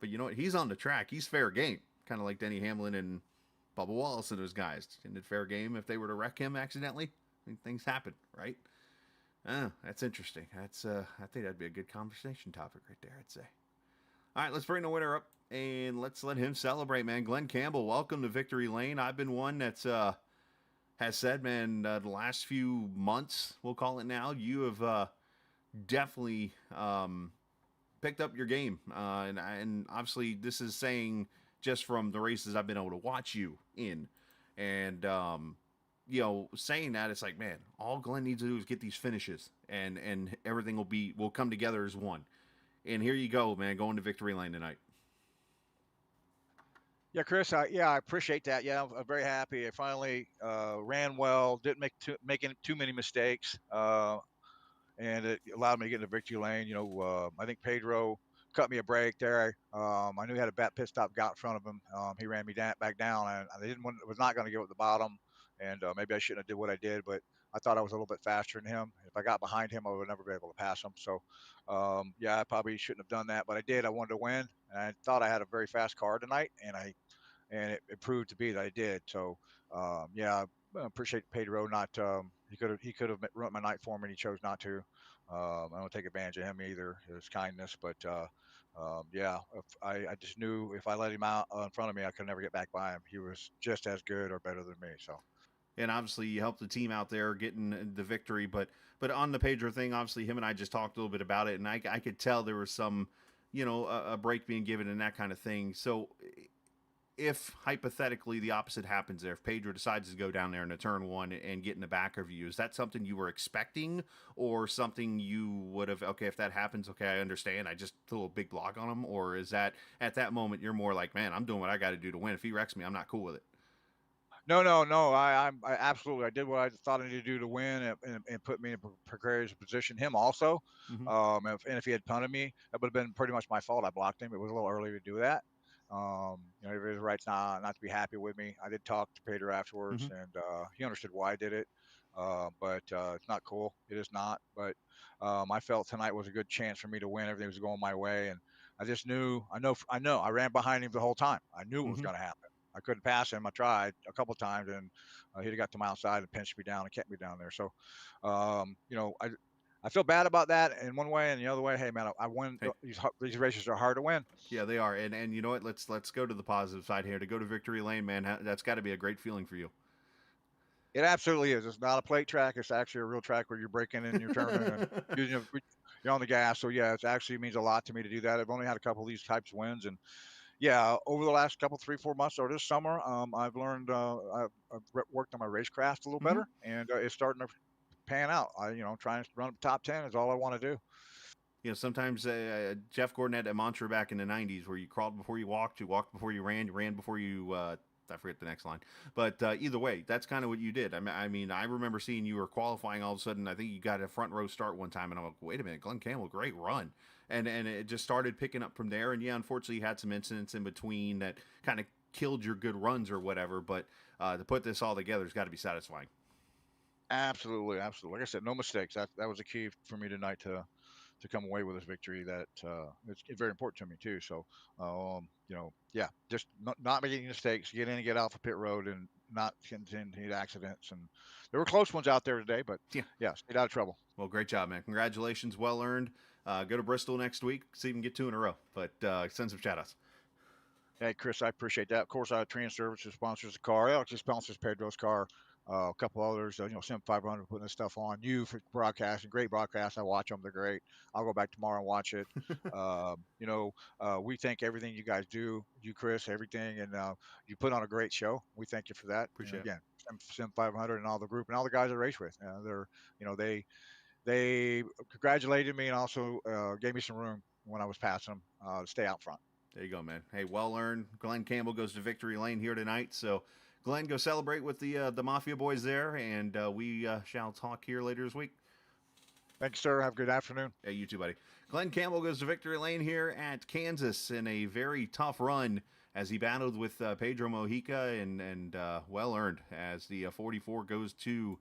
but you know what? He's on the track. He's fair game. Kind of like Denny Hamlin and Bubba Wallace and those guys. Isn't it fair game if they were to wreck him accidentally? I mean, things happen, right? That's interesting. I think that'd be a good conversation topic right there, I'd say. All right, let's bring the winner up, and let's let him celebrate, man. Glenn Campbell, welcome to Victory Lane. I've been one that's has said, man, the last few months, we'll call it now, you have definitely picked up your game. And obviously this is saying just from the races I've been able to watch you in. And, saying that, it's like, man, all Glenn needs to do is get these finishes and everything will come together as one. And here you go, man, going to Victory Lane tonight. Yeah, Chris. I appreciate that. Yeah, I'm very happy. I finally ran well. Didn't make too many mistakes, and it allowed me to get into victory lane. I think Pedro cut me a break there. I knew he had a bad pit stop. Got in front of him. He ran me back down, and I was not going to go at the bottom. And maybe I shouldn't have did what I did, but I thought I was a little bit faster than him. If I got behind him, I would never be able to pass him. So, I probably shouldn't have done that, but I did. I wanted to win, and I thought I had a very fast car tonight, and it proved to be that I did. So, I appreciate Pedro. Not he could have ruined my night for me, and he chose not to. I don't take advantage of him either, his kindness, but I just knew if I let him out in front of me, I could never get back by him. He was just as good or better than me. So. And obviously you helped the team out there getting the victory, but on the Pedro thing, obviously him and I just talked a little bit about it, and I could tell there was some, a break being given and that kind of thing. So if hypothetically the opposite happens there, if Pedro decides to go down there in a turn one and get in the back of you, is that something you were expecting or something you would have, okay, if that happens, okay, I understand, I just threw a big block on him? Or is that at that moment you're more like, man, I'm doing what I got to do to win. If he wrecks me, I'm not cool with it? No. I absolutely. I did what I thought I needed to do to win, and put me in a precarious position. Him also. Hmm. If he had punted me, that would have been pretty much my fault. I blocked him. It was a little early to do that. He has the right not to be happy with me. I did talk to Peter afterwards, Hmm. and he understood why I did it. But it's not cool. It is not. But I felt tonight was a good chance for me to win. Everything was going my way, and I just knew. I know. I ran behind him the whole time. I knew it was Hmm. going to happen. I couldn't pass him. I tried a couple of times, and he'd have got to my outside and pinched me down and kept me down there. So, I feel bad about that in one way, and the other way, hey man, I win. Hey, These races are hard to win. yeah, they are, and you know what? Let's go to the positive side here. To go to victory lane, man, that's got to be a great feeling for you. It absolutely is. It's not a plate track. It's actually a real track where you're braking and you're turning and you're on the gas. So yeah, it actually means a lot to me to do that. I've only had a couple of these types of wins, and yeah, over the last couple, 3, 4 months or this summer, I've learned, I've worked on my racecraft a little Hmm. better, and it's starting to pan out. Trying to run up top 10 is all I want to do. Sometimes Jeff Gordon had a mantra back in the '90s where you crawled before you walked before you ran before you. I forget the next line, but either way, that's kind of what you did. I remember seeing you were qualifying all of a sudden. I think you got a front row start one time, and I'm like, wait a minute, Glenn Campbell, great run, and it just started picking up from there. And yeah, unfortunately, you had some incidents in between that kind of killed your good runs or whatever. But to put this all together has got to be satisfying. Absolutely, absolutely. Like I said, no mistakes. That was a key for me tonight to come away with this victory. That it's very important to me too. So, yeah, just not making mistakes, get in and get off of pit road, and not continue accidents. And there were close ones out there today, but Yeah. yeah, stayed out of trouble. Well, great job, man. Congratulations. Well earned. Go to Bristol next week. See if you can get 2 in a row. But send some shout outs. Hey, Chris, I appreciate that. Of course, Train Services sponsors the car. Alex sponsors Pedro's car. A couple others, Sim500 putting this stuff on. You for broadcasting, great broadcast. I watch them; they're great. I'll go back tomorrow and watch it. We thank everything you guys do, you Chris, everything, and you put on a great show. We thank you for that. And Appreciate it. again, Sim500 and all the group and all the guys I race with. They congratulated me and also gave me some room when I was passing them to stay out front. There you go, man. Hey, well earned. Glenn Campbell goes to victory lane here tonight. So, Glenn, go celebrate with the Mafia boys there, and we shall talk here later this week. Thank you, sir. Have a good afternoon. Hey, you too, buddy. Glenn Campbell goes to victory lane here at Kansas in a very tough run as he battled with Pedro Mojica, and well earned as the 44 goes to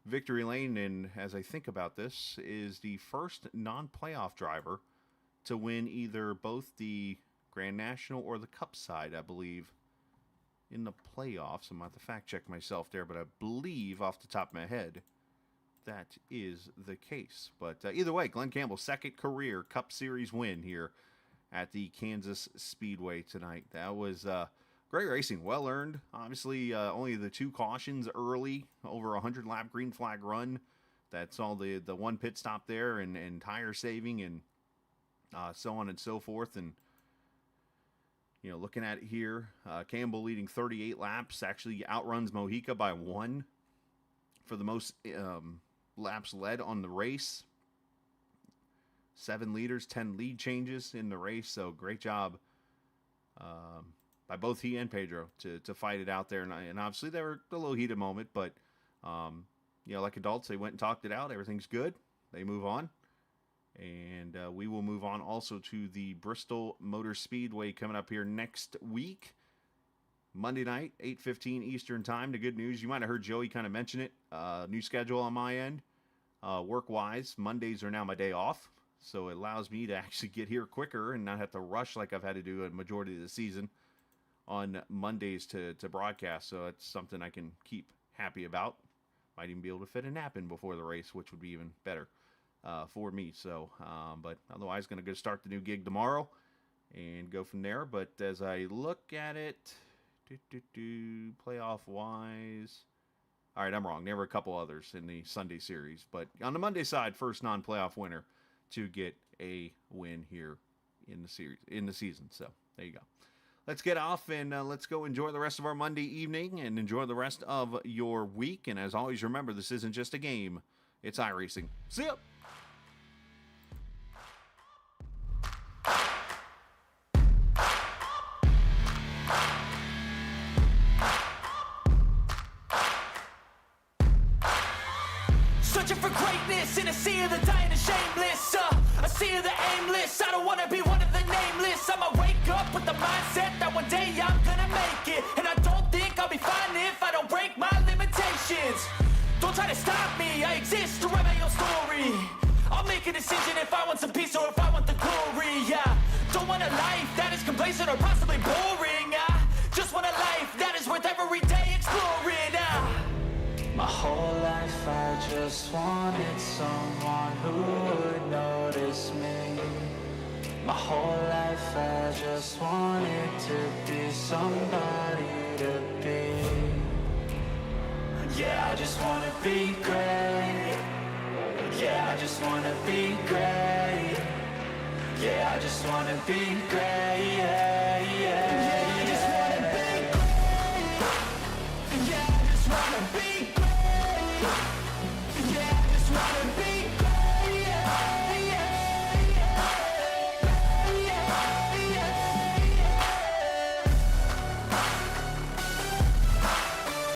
victory lane. And as I think about this, is the first non-playoff driver to win either both the Grand National or the Cup side, I believe, in the playoffs. I'm going to have to fact check myself there, but I believe off the top of my head that is the case. But either way, Glenn Campbell's second career Cup Series win here at the Kansas Speedway tonight. That was great racing, well earned. Obviously, only the 2 cautions early, over a 100-lap green flag run. That's all the one pit stop there, and tire saving, and so on and so forth. And looking at it here, Campbell leading 38 laps, actually outruns Mojica by 1 for the most laps led on the race. 7 leaders, 10 lead changes in the race. So great job by both he and Pedro to fight it out there. And obviously they were a little heated moment, but like adults, they went and talked it out. Everything's good. They move on. And we will move on also to the Bristol Motor Speedway coming up here next week. Monday night, 8:15 Eastern Time. The good news, you might have heard Joey kind of mention it. New schedule on my end. Work-wise, Mondays are now my day off. So it allows me to actually get here quicker and not have to rush like I've had to do a majority of the season on Mondays to broadcast. So it's something I can keep happy about. Might even be able to fit a nap in before the race, which would be even better for me. So, but otherwise, going to go start the new gig tomorrow and go from there. But as I look at it, playoff wise, all right, I'm wrong. There were a couple others in the Sunday series, but on the Monday side, first non-playoff winner to get a win here in the season. So there you go. Let's get off and let's go enjoy the rest of our Monday evening and enjoy the rest of your week. And as always, remember, this isn't just a game. It's iRacing. See ya! aimless in a sea of the dying and shameless. A sea of the aimless. I don't wanna be one of the nameless. I'ma wake up with the mindset that one day I'm gonna make it. And I don't think I'll be fine if I don't break my limitations. Don't try to stop me, I exist to write my own story. I'll make a decision if I want some peace or if I want the glory. Yeah, don't want a life that is complacent or possibly boring. I just want a life that is worth every day exploring. My whole life I just wanted someone who would notice me. My whole life I just wanted to be somebody to be. Yeah, I just wanna be great. Yeah, I just wanna be great. Yeah, I just wanna be great.